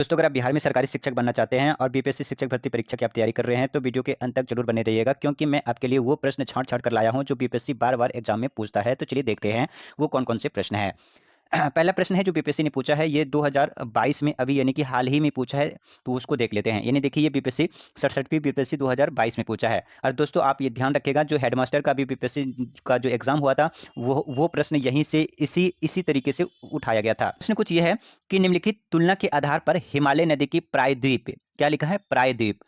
दोस्तों, अगर आप बिहार में सरकारी शिक्षक बनना चाहते हैं और बीपीएससी शिक्षक भर्ती परीक्षा की आप तैयारी कर रहे हैं, तो वीडियो के अंत तक जरूर बने रहिएगा, क्योंकि मैं आपके लिए वो प्रश्न छांट-छाँट कर लाया हूँ जो बीपीएससी बार-बार एग्जाम में पूछता है। तो चलिए देखते हैं वो कौन-कौन से प्रश्न हैं। पहला प्रश्न है जो बीपीएससी ने पूछा है, ये 2022 में अभी यानी कि हाल ही में पूछा है, तो उसको देख लेते हैं। यानी देखिए, ये बीपीएससी 67वीं बीपीएससी 2022 में पूछा है। और दोस्तों, आप ये ध्यान रखिएगा, जो हेडमास्टर का भी बीपीएससी का जो एग्जाम हुआ था, वो प्रश्न यहीं से इसी इसी तरीके से उठाया गया था। प्रश्न कुछ ये है कि निम्नलिखित तुलना के आधार पर हिमालय नदी की प्रायद्वीप, क्या लिखा है, प्रायद्वीप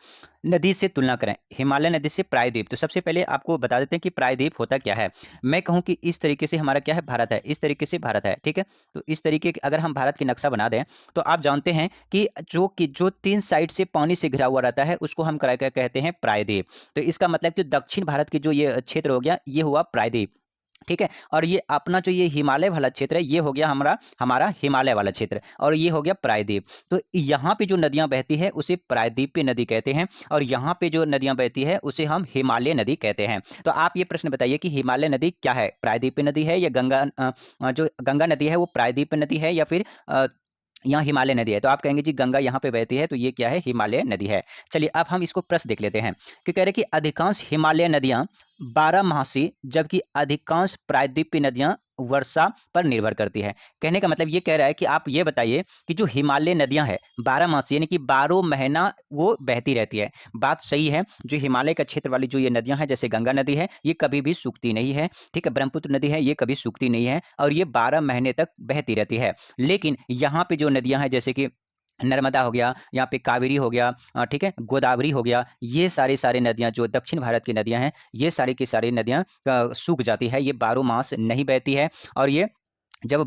नदी से तुलना करें। हिमालय नदी से प्रायद्वीप, तो सबसे पहले आपको बता देते हैं कि प्रायद्वीप होता क्या है। मैं कहूं कि इस तरीके से हमारा क्या है, भारत है, इस तरीके से भारत है, ठीक है। तो इस तरीके के अगर हम भारत की नक्शा बना दें, तो आप जानते हैं कि जो तीन साइड से पानी से घिरा हुआ रहता है, उसको हम क्या कहते हैं, प्रायद्वीप। तो इसका मतलब कि दक्षिण भारत की जो ये क्षेत्र हो गया, ये हुआ प्रायद्वीप, ठीक है। और ये अपना जो ये हिमालय वाला क्षेत्र है, ये हो गया हमारा हमारा हिमालय वाला क्षेत्र, और ये हो गया प्रायद्वीप। तो यहाँ पे जो नदियां बहती है उसे प्रायद्वीपीय नदी कहते हैं, और यहाँ पे जो नदियां बहती है उसे हम हिमालय नदी कहते हैं। तो आप ये प्रश्न बताइए कि हिमालय नदी क्या है, प्रायद्वीपीय नदी है, या जो गंगा नदी है वो प्रायद्वीपीय नदी है, या फिर यहाँ हिमालय नदी है। तो आप कहेंगे जी गंगा यहाँ पे बहती है, तो ये क्या है, हिमालय नदी है। चलिए अब हम इसको प्रश्न देख लेते हैं कि कह रहे कि अधिकांश हिमालय नदियां 12 मासी, जबकि अधिकांश प्रायद्वीपीय नदियां वर्षा पर निर्भर करती है। कहने का मतलब ये कह रहा है कि आप ये बताइए कि जो हिमालय नदियां हैं 12 मासी यानी कि 12 महीना वो बहती रहती है। बात सही है, जो हिमालय का क्षेत्र वाली जो ये नदियां हैं, जैसे गंगा नदी है, ये कभी भी सूखती नहीं है, ठीक है। ब्रह्मपुत्र नदी है, ये कभी सूखती नहीं है, और ये 12 महीने तक बहती रहती है। लेकिन यहाँ पे जो नदियां हैं, जैसे कि नर्मदा हो गया, यहाँ पे कावेरी हो गया, ठीक है, गोदावरी हो गया, ये सारी सारी नदियां जो दक्षिण भारत की नदियां हैं, ये सारी की सारी नदियां सूख जाती है, ये 12 मास नहीं बहती है। और ये जब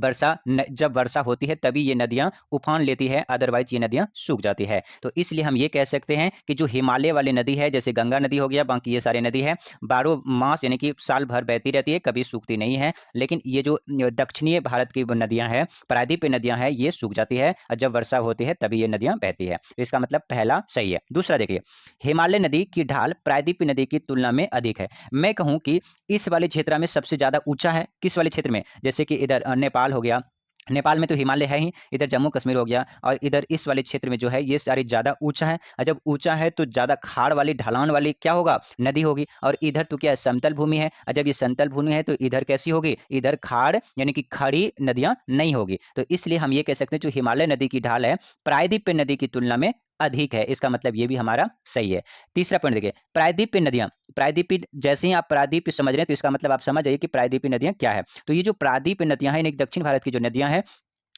वर्षा होती है तभी ये नदियां उफान लेती है, अदरवाइज ये नदियां सूख जाती है। तो इसलिए हम ये कह सकते हैं कि जो हिमालय वाली नदी है, जैसे गंगा नदी हो गया, बाकी ये सारी नदी है 12 मास यानी कि साल भर बहती रहती है, कभी सूखती नहीं है। लेकिन ये जो दक्षिणीय भारत की नदियां हैं, प्रायद्वीपीय नदियां हैं, ये सूख जाती है, और जब वर्षा होती है तभी ये नदियां बहती है। तो इसका मतलब पहला सही है। दूसरा देखिए, हिमालय नदी की ढाल प्रायद्वीपीय नदी की तुलना में अधिक है। मैं कहूं कि इस वाले क्षेत्र में सबसे ज्यादा ऊंचा है, किस वाले क्षेत्र में, जैसे कि इधर नेपाल हो गया, नेपाल में तो हिमालय है ही, इधर जम्मू कश्मीर हो गया, और इधर इस वाले क्षेत्र में जो है ये सारी ज्यादा ऊंचा है। और जब ऊंचा है तो ज्यादा खाड़ वाली ढलान वाली क्या होगा, नदी होगी। और इधर तो क्या है, समतल भूमि है, और जब ये समतल भूमि है तो इधर कैसी होगी, इधर खाड़ यानी कि खड़ी नदियां नहीं होगी। तो इसलिए हम ये कह सकते हैं जो हिमालय नदी की ढाल है प्रायद्वीपीय नदी की तुलना में अधिक है। इसका मतलब ये भी हमारा सही है। तीसरा पॉइंट देखिए, प्रायद्वीपीय नदियां, प्रायद्वीपीय, जैसे ही आप प्रायद्वीप समझ रहे हैं तो इसका मतलब आप समझ जाइए कि प्रायद्वीपीय नदियां क्या है। तो ये जो प्रायद्वीपीय नदियां हैं, यानी दक्षिण भारत की जो नदियां हैं,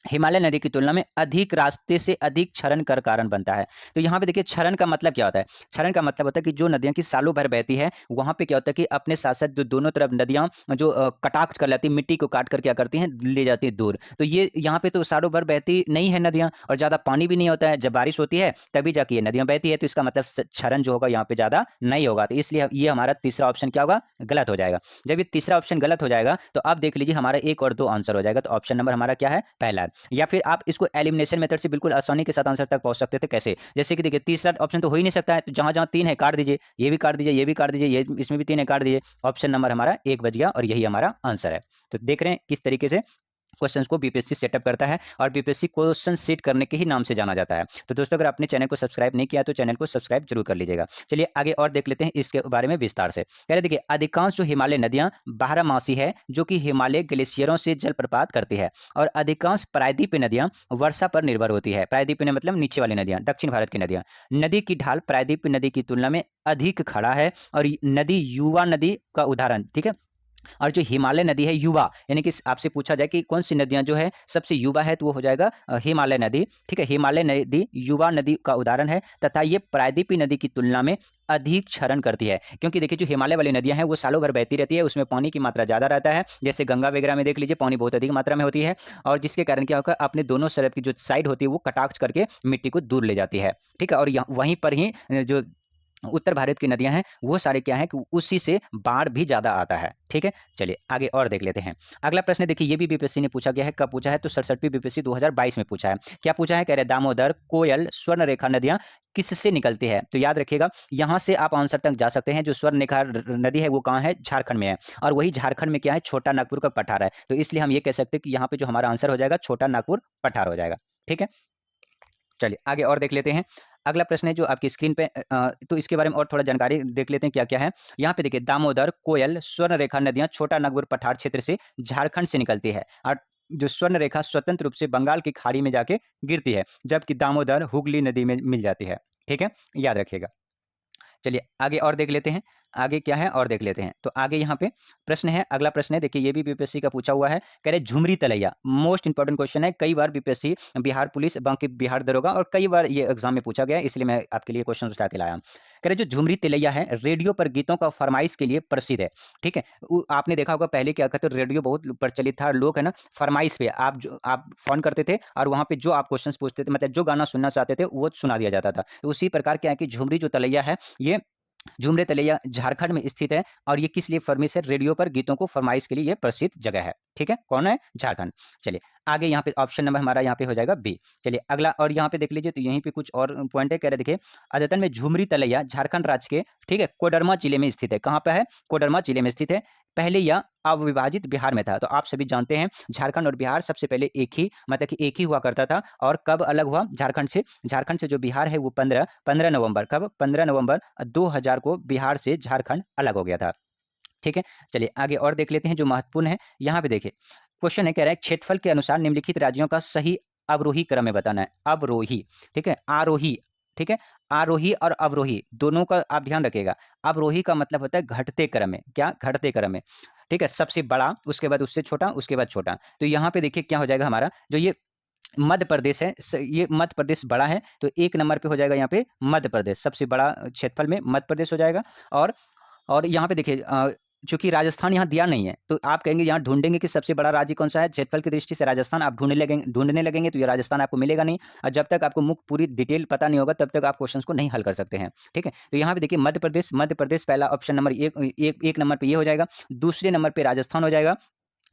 हिमालय नदी की तुलना में अधिक रास्ते से अधिक क्षरण का कारण बनता है। तो यहाँ पे देखिए, क्षरण का मतलब क्या होता है, क्षरण का मतलब होता है कि जो नदियां की सालों भर बहती है, वहां पे क्या होता है कि अपने साथ साथ जो दोनों तरफ नदियां जो कटाक्ष कर लेती है, मिट्टी को काट कर क्या करती हैं, ले जाती है दूर। तो ये यहाँ पे तो सालों भर बहती नहीं है नदियां, और ज्यादा पानी भी नहीं होता है, जब बारिश होती है तभी जाके ये नदियां बहती है। तो इसका मतलब क्षरण जो होगा यहाँ पे ज्यादा नहीं होगा। तो इसलिए ये हमारा तीसरा ऑप्शन क्या होगा, गलत हो जाएगा। जब ये तीसरा ऑप्शन गलत हो जाएगा तो आप देख लीजिए हमारा एक और दो आंसर हो जाएगा। तो ऑप्शन नंबर हमारा क्या है, पहला है। या फिर आप इसको एलिमिनेशन मेथड से बिल्कुल आसानी के साथ आंसर तक पहुंच सकते थे। कैसे, जैसे कि देखिए, तीसरा ऑप्शन तो हो ही नहीं सकता है, तो जहां जहां तीन है काट दीजिए, ये भी काट दीजिए, ये भी काट दीजिए, ये इसमें भी तीन है काट दीजिए। ऑप्शन नंबर हमारा एक बच गया, और यही हमारा आंसर है। तो देख रहे हैं किस तरीके से क्वेश्चंस को बीपीएससी सेटअप करता है, और बीपीएससी क्वेश्चन सेट करने के ही नाम से जाना जाता है। तो दोस्तों, अगर आपने चैनल को सब्सक्राइब नहीं किया तो चैनल को सब्सक्राइब जरूर कर लीजिएगा। चलिए आगे और देख लेते हैं इसके बारे में विस्तार से। कह रहे देखिए, अधिकांश जो हिमालय नदियां 12 मासी है, जो कि हिमालय ग्लेशियरों से जल प्रपात करती है, और अधिकांश प्रायद्वीपीय नदियां वर्षा पर निर्भर होती है। प्रायद्वीपीय मतलब नीचे वाली नदियां, दक्षिण भारत की नदियां। नदी की ढाल प्रायद्वीपीय नदी की तुलना में अधिक खड़ा है, और नदी युवा नदी का उदाहरण, ठीक है। और जो हिमालय नदी है युवा, यानी कि आपसे पूछा जाए कि कौन सी नदियां जो है सबसे युवा है, तो वो हो जाएगा हिमालय नदी, ठीक है। हिमालय नदी युवा नदी का उदाहरण है, तथा ये प्रायद्वीपीय नदी की तुलना में अधिक क्षरण करती है। क्योंकि देखिए, जो हिमालय वाली नदियां हैं वो सालों भर बहती रहती है, उसमें पानी की मात्रा ज्यादा रहता है। जैसे गंगा वगैरह में देख लीजिए, पानी बहुत अधिक मात्रा में होती है, और जिसके कारण क्या होगा, अपने दोनों तरफ की जो साइड होती है वो कटाक्ष करके मिट्टी को दूर ले जाती है, ठीक है। और वहीं पर ही जो उत्तर भारत की नदियां हैं वो सारे क्या है कि उसी से बाढ़ भी ज्यादा आता है, ठीक है। चलिए आगे और देख लेते हैं। अगला प्रश्न देखिए, ये भी बीपीएससी ने पूछा गया है, कब पूछा है, तो 67वीं बीपीएससी 2022 में पूछा है। क्या पूछा है, कह रहे दामोदर, कोयल, स्वर्ण रेखा नदियां किससे निकलती है। तो याद रखिएगा, यहां से आप आंसर तक जा सकते हैं। जो स्वर्ण रेखा नदी है वो कहाँ है, झारखंड में है, और वही झारखंड में क्या है, छोटा नागपुर का पठार है। तो इसलिए हम ये कह सकते हैं कि यहाँ पे जो हमारा आंसर हो जाएगा छोटा नागपुर पठार हो जाएगा, ठीक है। चलिए आगे और देख लेते हैं। अगला प्रश्न है जो आपकी स्क्रीन पे तो इसके बारे में और थोड़ा जानकारी देख लेते हैं क्या-क्या है। यहाँ पे देखिए दामोदर, कोयल, स्वर्णरेखा नदियाँ छोटा नागपुर पठार क्षेत्र से झारखंड से निकलती है और जो स्वर्णरेखा स्वतंत्र रूप से बंगाल की खाड़ी में जाके गिरती है, जबकि दामोदर हुगली नदी में मिल जाती है। ठीक है? याद रखिएगा। चलिए आगे और देख लेते हैं। आगे क्या है और देख लेते हैं। तो आगे यहाँ पे प्रश्न है, अगला प्रश्न है, देखिए ये भी बीपीएससी का पूछा हुआ है। कह रहे झुमरी तलैया, मोस्ट इंपोर्टेंट क्वेश्चन है। कई बार बीपीएससी, बिहार पुलिस, बाकी बिहार दरोगा और कई बार ये एग्जाम में पूछा गया है, इसलिए मैं आपके लिए क्वेश्चन उठा के लाया हूँ। कह रहे जो झुमरी तलैया है रेडियो पर गीतों का फरमाइश के लिए प्रसिद्ध है। ठीक है? आपने देखा होगा पहले क्या कहते रेडियो बहुत प्रचलित था, लोग है ना फरमाइश पे आप फोन करते थे और वहां पे जो आप क्वेश्चन पूछते थे, मतलब जो गाना सुनना चाहते थे वो सुना दिया जाता था। तो उसी प्रकार क्या है कि झुमरी जो तलैया है, ये झुमरे तलैया झारखंड में स्थित है और ये किस लिए फेमस है? रेडियो पर गीतों को फरमाइश के लिए ये प्रसिद्ध जगह है। ठीक है? कौन है? झारखंड। चलिए आगे यहाँ पे ऑप्शन नंबर हमारा यहाँ पे हो जाएगा बी। चलिए अगला और यहाँ पे देख लीजिए, तो यहीं पे कुछ और पॉइंट है। कह रहे देखिए अद्यतन में झुमरी तलैया झारखंड राज्य के, ठीक है, कोडरमा जिले में स्थित है। कहाँ पे है? कोडरमा जिले में स्थित है। पहले यह अविभाजित बिहार में था। तो आप सभी जानते हैं झारखंड और बिहार सबसे पहले एक ही, मतलब कि एक ही हुआ करता था। और कब अलग हुआ झारखंड से? झारखंड से जो बिहार है वो 15 नवंबर, कब? 15 नवंबर 2000 को बिहार से झारखंड अलग हो गया था। ठीक है? चलिए आगे और देख लेते हैं जो महत्वपूर्ण है। यहाँ पे देखिए क्वेश्चन है, कह रहा है क्षेत्रफल के अनुसार निम्नलिखित राज्यों का सही अवरोही क्रम में बताना है। अवरोही, ठीक है, आरोही, ठीक है, आरोही और अवरोही दोनों का आप ध्यान रखिएगा। अवरोही का मतलब होता है घटते क्रम में, क्या? घटते क्रम में। ठीक है? सबसे बड़ा, उसके बाद उससे छोटा, उसके बाद छोटा। तो यहाँ पे देखिए क्या हो जाएगा हमारा, जो ये मध्य प्रदेश है, ये मध्य प्रदेश बड़ा है, तो एक नंबर पे हो जाएगा यहाँ पे मध्य प्रदेश, सबसे बड़ा क्षेत्रफल में मध्य प्रदेश हो जाएगा। और यहाँ पे देखिए चूंकि राजस्थान यहाँ दिया नहीं है, तो आप कहेंगे यहाँ ढूंढेंगे कि सबसे बड़ा राज्य कौन सा है क्षेत्रफल की दृष्टि से, राजस्थान आप ढूंढने लगेंगे तो ये राजस्थान आपको मिलेगा नहीं। और जब तक आपको मुख्य पूरी डिटेल पता नहीं होगा तब तक आप क्वेश्चंस को नहीं हल कर सकते हैं। ठीक है? तो यहाँ पे देखिए मध्य प्रदेश पहला ऑप्शन नंबर एक नंबर पे ये हो जाएगा। दूसरे नंबर पे राजस्थान हो जाएगा।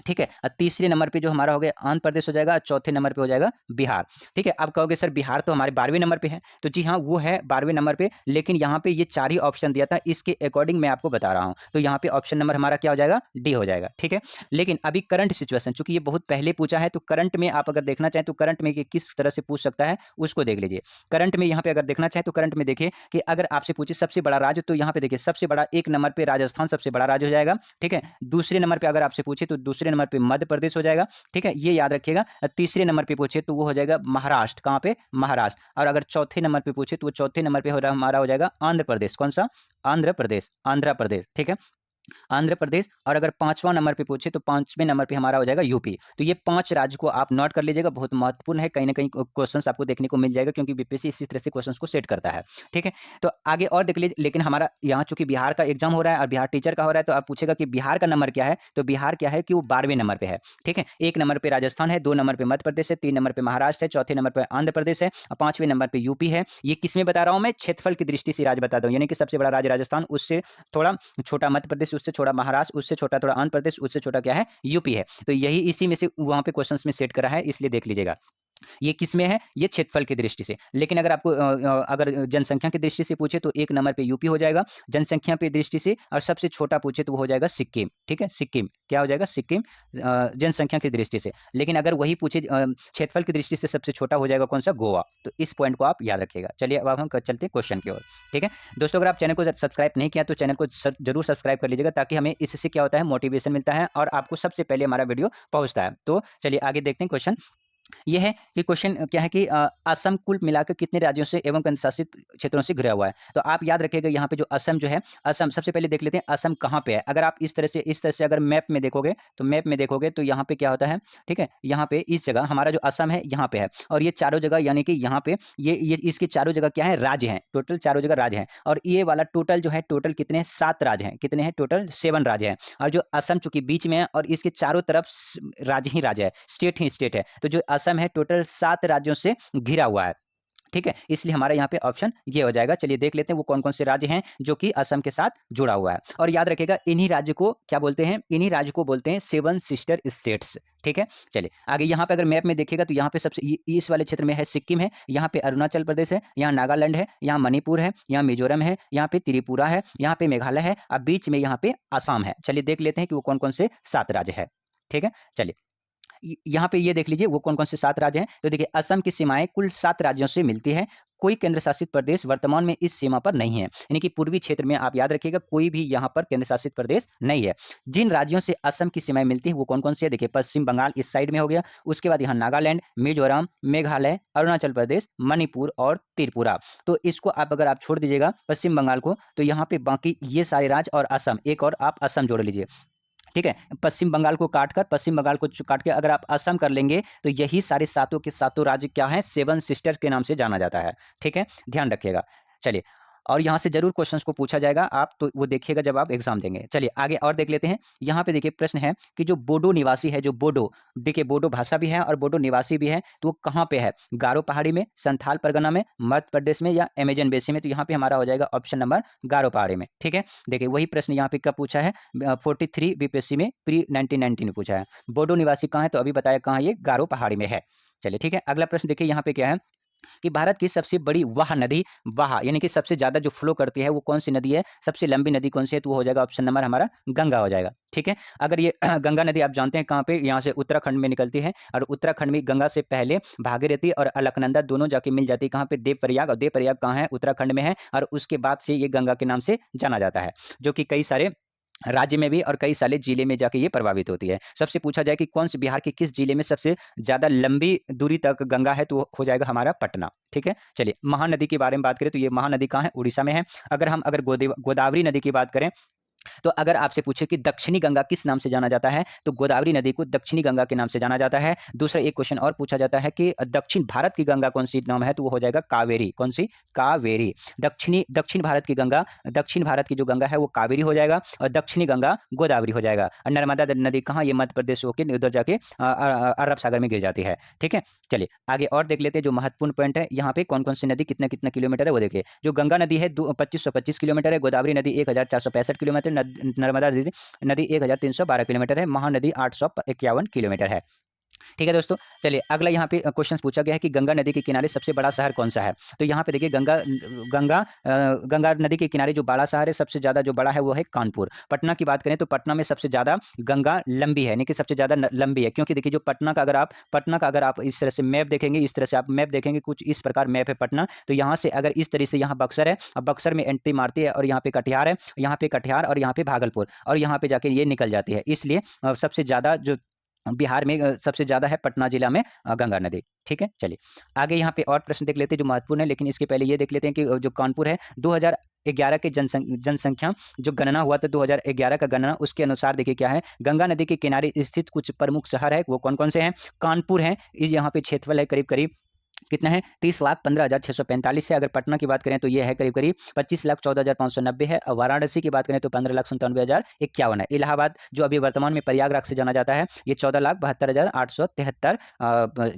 ठीक है? तीसरे नंबर पे जो हमारा हो गया आंध्र प्रदेश हो जाएगा, चौथे नंबर पे हो जाएगा बिहार। ठीक है? अब कहोगे सर बिहार तो हमारे 12वें नंबर पे है, तो जी हाँ वो है 12वें नंबर पे, लेकिन यहाँ पे ये 4 ही ऑप्शन दिया था, इसके अकॉर्डिंग मैं आपको बता रहा हूँ। तो यहाँ पे ऑप्शन नंबर हमारा क्या हो जाएगा? डी हो जाएगा। ठीक है? लेकिन अभी करंट सिचुएशन, चूंकि ये बहुत पहले पूछा है, तो करंट में आप अगर देखना चाहें तो करंट में ये किस तरह से पूछ सकता है उसको देख लीजिए। करंट में यहाँ पे अगर देखना चाहें तो करंट में देखिए कि अगर आपसे पूछे सबसे बड़ा राज्य, तो यहाँ पे देखिए सबसे बड़ा एक नंबर पे राजस्थान सबसे बड़ा राज्य हो जाएगा। ठीक है? दूसरे नंबर पे अगर आपसे पूछे तो दूसरे नंबर पे मध्य प्रदेश हो जाएगा। ठीक है? ये याद रखिएगा। तीसरे नंबर पे पूछे तो वो हो जाएगा महाराष्ट्र। कहाँ पे? महाराष्ट्र। और अगर चौथे नंबर पे पूछे तो वो चौथे नंबर पे हमारा हो जाएगा आंध्र प्रदेश। कौन सा? आंध्र प्रदेश, आंध्र प्रदेश। ठीक है? आंध्र प्रदेश। और अगर पांचवां नंबर पे पूछे तो पांचवें नंबर पे हमारा हो जाएगा यूपी। तो ये 5 राज्य को आप नोट कर लीजिएगा, बहुत महत्वपूर्ण है, कहीं ना कहीं क्वेश्चंस आपको देखने को मिल जाएगा, क्योंकि बीपीएससी इसी तरह से क्वेश्चंस को सेट करता है। ठीक है? तो आगे और देख लीजिए, लेकिन हमारा यहाँ चूंकि बिहार का एग्जाम हो रहा है और बिहार टीचर का हो रहा है, तो आप पूछेगा कि बिहार का नंबर क्या है, तो बिहार क्या है कि वो 12वें नंबर पे है। ठीक है? 1 नंबर पे राजस्थान है, 2 नंबर पे मध्य प्रदेश है, 3 नंबर पे महाराष्ट्र है, चौथे नंबर पे आंध्र प्रदेश है और 5वें नंबर पे यूपी है। ये किसमें बता रहा हूं मैं? क्षेत्रफल की दृष्टि से राज्य बता दूं, यानी कि सबसे बड़ा राज्य राजस्थान, उससे थोड़ा छोटा मध्य प्रदेश, उससे छोटा महाराष्ट्र, उससे छोटा थोड़ा आंध्र प्रदेश, उससे छोटा क्या है? यूपी है। तो यही इसी में से वहां पे क्वेश्चंस में सेट करा है, इसलिए देख लीजिएगा। ये किसमें है? ये क्षेत्रफल की दृष्टि से। लेकिन अगर आपको अगर जनसंख्या की दृष्टि से पूछे तो एक नंबर पे यूपी हो जाएगा जनसंख्या की दृष्टि से, और सबसे छोटा पूछे तो वो हो जाएगा सिक्किम। ठीक है? सिक्किम क्या हो जाएगा? सिक्किम जनसंख्या की दृष्टि से। लेकिन अगर वही पूछे क्षेत्रफल की दृष्टि से सबसे छोटा हो जाएगा कौन सा? गोवा। तो इस पॉइंट को आप याद रखिएगा। चलिए अब हम चलते हैं क्वेश्चन की ओर। ठीक है दोस्तों, अगर आप चैनल को सब्सक्राइब नहीं किया तो चैनल को जरूर सब्सक्राइब कर लीजिएगा, ताकि हमें इससे क्या होता है, मोटिवेशन मिलता है और आपको सबसे पहले हमारा वीडियो पहुंचता है। तो चलिए आगे देखते हैं क्वेश्चन। ये है कि क्वेश्चन क्या है कि असम कुल मिलाकर कितने राज्यों से एवं केंद्र शासित क्षेत्रों से घिरा हुआ है? तो आप याद रखिएगा यहाँ पे जो असम जो है, असम सबसे पहले देख लेते हैं असम कहाँ पे है। अगर आप इस तरह से अगर मैप में देखोगे, तो यहाँ पे क्या होता है? ठीक है? यहाँ पे इस जगह हमारा जो असम है यहाँ पे है, और ये चारों जगह यानी कि यहाँ पे ये इसके चारों जगह क्या है? राज्य हैं। टोटल चारों जगह राज्य हैं, और ये वाला टोटल जो है, टोटल कितने? 7 राज्य हैं। कितने हैं? टोटल 7 राज्य हैं। और जो असम चूंकि बीच में है और इसके चारों तरफ राज्य ही राज्य है, स्टेट ही स्टेट है, तो जो असम है टोटल 7 राज्यों से घिरा हुआ है। ठीक है? इसलिए हमारा यहाँ पे ऑप्शन ये हो जाएगा। चलिए देख लेते हैं वो कौन-कौन से राज्य हैं जो कि असम के साथ जुड़ा हुआ है। और याद रखिएगा इन्हीं राज्य को क्या बोलते हैं? इन्हीं राज्य को बोलते हैं 7 सिस्टर स्टेट्स। ठीक है? चलिए आगे यहाँ पे अगर मैप में देखिएगा तो यहाँ पे सबसे ईस्ट वाले क्षेत्र में है सिक्किम है, यहाँ पे अरुणाचल प्रदेश है, यहाँ नागालैंड है, यहाँ मणिपुर है, यहाँ मिजोरम है, यहाँ पे त्रिपुरा है, यहाँ पे मेघालय है और बीच में यहाँ पे असम है। चलिए देख लेते हैं कि वो कौन-कौन से 7 राज्य है। ठीक है? चलिए यहाँ पे ये देख लीजिए वो कौन कौन से 7 राज्य हैं। तो देखिए असम की सीमाएं कुल 7 राज्यों से मिलती है। कोई केंद्र शासित प्रदेश वर्तमान में इस सीमा पर नहीं है, यानी कि पूर्वी क्षेत्र में आप याद रखिएगा कोई भी यहाँ पर केंद्र शासित प्रदेश नहीं है। जिन राज्यों से असम की सीमाएं मिलती है वो कौन कौन से है, देखिए पश्चिम बंगाल इस साइड में हो गया, उसके बाद यहाँ नागालैंड, मिजोरम, मेघालय, अरुणाचल प्रदेश, मणिपुर और त्रिपुरा। तो इसको अगर आप छोड़ दीजिएगा पश्चिम बंगाल को, तो यहाँ पे बाकी ये सारे राज्य और असम, एक और आप असम जोड़ लीजिए। ठीक है, पश्चिम बंगाल को काट के अगर आप असम कर लेंगे तो यही सारे सातों के सातों राज्य क्या हैं, 7 सिस्टर्स के नाम से जाना जाता है। ठीक है, ध्यान रखिएगा। चलिए, और यहाँ से जरूर क्वेश्चंस को पूछा जाएगा, आप तो वो देखिएगा जब आप एग्जाम देंगे। चलिए आगे और देख लेते हैं। यहाँ पे देखिए प्रश्न है कि जो बोडो निवासी है, जो बोडो, देखिए बोडो भाषा भी है और बोडो निवासी भी है, तो वो कहाँ पे है, गारो पहाड़ी में, संथाल परगना में, मध्य प्रदेश में या अमेजन बेसिन में। तो यहाँ पे हमारा हो जाएगा ऑप्शन नंबर गारो पहाड़ी में। ठीक है, देखिए वही प्रश्न यहाँ पे कब पूछा है, 43 बीपीएससी में प्री 1919 में पूछा है। बोडो निवासी कहाँ है, तो अभी बताया कहाँ, ये गारो पहाड़ी में है। चलिए ठीक है, अगला प्रश्न देखिए यहाँ पे क्या है कि भारत की सबसे बड़ी वाह नदी, वाह यानी कि सबसे ज्यादा जो फ्लो करती है वो कौन सी नदी है, सबसे लंबी नदी कौन सी है, तो वो हो जाएगा ऑप्शन नंबर हमारा गंगा हो जाएगा। ठीक है, अगर ये गंगा नदी आप जानते हैं कहाँ पे, यहाँ से उत्तराखंड में निकलती है, और उत्तराखंड में गंगा से पहले भागीरथी और अलकनंदा दोनों जाके मिल जाती है कहाँ पे, देवप्रयाग, और देवप्रयाग कहाँ है, उत्तराखंड में है, और उसके बाद से ये गंगा के नाम से जाना जाता है, जो कि कई सारे राज्य में भी और कई सारे जिले में जाके ये प्रभावित होती है। सबसे पूछा जाए कि कौन से बिहार के किस जिले में सबसे ज्यादा लंबी दूरी तक गंगा है, तो हो जाएगा हमारा पटना। ठीक है, चलिए महानदी के बारे में बात करें तो ये महानदी कहाँ है, उड़ीसा में है। अगर गोदावरी नदी की बात करें, तो अगर आपसे पूछे कि दक्षिणी गंगा किस नाम से जाना जाता है, तो गोदावरी नदी को दक्षिणी गंगा के नाम से जाना जाता है। दूसरा एक क्वेश्चन और पूछा जाता है कि दक्षिण भारत की गंगा कौन सी नाम है, तो वो हो जाएगा कावेरी। कौन सी, कावेरी। दक्षिण भारत की गंगा, दक्षिण भारत की जो गंगा है वो कावेरी हो जाएगा, और दक्षिणी गंगा गोदावरी हो जाएगा। और नर्मदा नदी कहाँ, ये मध्य प्रदेश होकर उधर जाके अरब सागर में गिर जाती है। ठीक है, चलिए आगे और देख लेते हैं जो महत्वपूर्ण पॉइंट है, यहाँ पे कौन कौन सी नदी कितना कितना किलोमीटर है वो देखिए। जो गंगा नदी है 2525 किलोमीटर है, गोदावरी नदी 1465 किलोमीटर, नर्मदा नदी 1312 किलोमीटर है, महानदी 851 किलोमीटर है। ठीक है दोस्तों, चलिए अगला यहाँ पे क्वेश्चन पूछा गया है कि गंगा नदी के किनारे सबसे बड़ा शहर कौन सा है। तो यहाँ पे देखिए गंगा नदी के किनारे जो बड़ा शहर है, सबसे ज्यादा जो बड़ा है वो है कानपुर। पटना की बात करें तो पटना में सबसे ज्यादा गंगा लंबी है, यानी कि सबसे ज्यादा लंबी है, क्योंकि देखिए जो पटना का अगर आप इस तरह से मैप देखेंगे, इस तरह से आप मैप देखेंगे, कुछ इस प्रकार मैप है पटना, तो यहाँ से अगर इस तरह से यहाँ बक्सर है, अब बक्सर में एंट्री मारती है, और यहाँ पे कटिहार है, यहाँ पे कटिहार, और यहाँ पे भागलपुर, और यहाँ पे जाके ये निकल जाती है। इसलिए सबसे ज्यादा जो बिहार में सबसे ज्यादा है पटना जिला में गंगा नदी। ठीक है, चलिए आगे यहाँ पे और प्रश्न देख लेते हैं जो महत्वपूर्ण है, लेकिन इसके पहले ये देख लेते हैं कि जो कानपुर है 2011 के जनसंख्या जो गणना हुआ था 2011 का गणना, उसके अनुसार देखिए क्या है, गंगा नदी के किनारे स्थित कुछ प्रमुख शहर है, वो कौन कौन से हैं। कानपुर है, यहाँ पे क्षेत्रफल है करीब करीब कितना है, 30,15,645 है। अगर पटना की बात करें तो ये है करीब करीब 25,14,590 है। और वाराणसी की बात करें तो 15,97,051 है। इलाहाबाद जो अभी वर्तमान में प्रयागराज से जाना जाता है, ये 14,72,873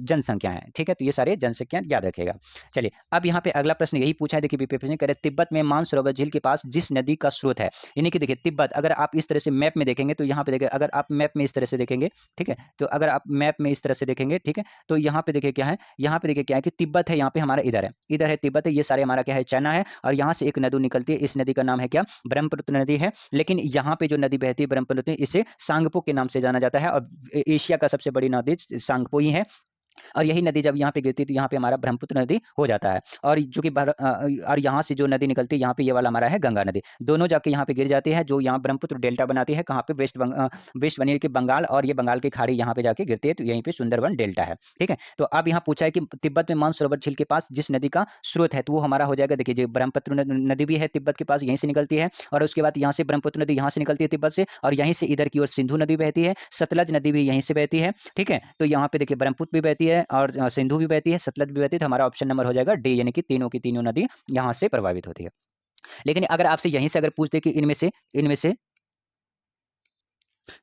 जनसंख्या है। ठीक है, तो ये सारे जनसंख्या याद रखेगा। चलिए अब यहाँ पे अगला प्रश्न यही पूछा है, देखिए प्रश्न करे तिब्बत में मानसरोवर झील के पास जिस नदी का स्रोत है, यानी कि देखिए तिब्बत, अगर आप इस तरह से मैप में देखेंगे तो यहाँ पे देखिए, अगर आप मैप में इस तरह से देखेंगे, ठीक है, तो अगर आप मैप में इस तरह से देखेंगे, ठीक है, तो यहाँ पे देखिए क्या है, यहाँ पे देखिए क्या है कि तिब्बत है, यहाँ पे हमारा इधर है तिब्बत है, ये सारे हमारा क्या है, चाइना है, और यहाँ से एक नदी निकलती है, इस नदी का नाम है क्या, ब्रह्मपुत्र नदी है। लेकिन यहाँ पे जो नदी बहती है ब्रह्मपुत्र, इसे सांगपो के नाम से जाना जाता है, और एशिया का सबसे बड़ी नदी सांगपो ही है। और यही नदी जब यहाँ पे गिरती है तो यहाँ पे हमारा ब्रह्मपुत्र नदी हो जाता है। और जो कि और यहाँ से जो नदी निकलती है, यहाँ पे ये वाला हमारा है गंगा नदी, दोनों जाके यहाँ पे गिर जाती है, जो यहाँ ब्रह्मपुत्र डेल्टा बनाती है, कहाँ पे वेस्ट बनी के बंगाल, और ये बंगाल की खाड़ी यहाँ पे जाके गिरती है, तो यहीं पे सुंदरवन डेल्टा है। ठीक है, तो अब यहाँ पूछा है कि तिब्बत में मानसरोवर झील के पास जिस नदी का स्रोत है, तो वो हमारा हो जाएगा, देखिए जो ब्रह्मपुत्र नदी भी है तिब्बत के पास, यहीं से निकलती है, और उसके बाद यहाँ से ब्रह्मपुत्र नदी यहाँ से निकलती है तिब्बत से, और यहीं से इधर की ओर सिंधु नदी बहती है, सतलज नदी भी यहीं से बहती है। ठीक है, तो यहाँ पे देखिए ब्रह्मपुत्र भी बहती है, और सिंधु भी बहती है, सतलज भी बहती है, तो हमारा ऑप्शन नंबर हो जाएगा डी, यानी कि तीनों की तीनों नदी यहाँ से प्रभावित होती है। लेकिन अगर आपसे यहीं से अगर पूछ दे कि इनमें से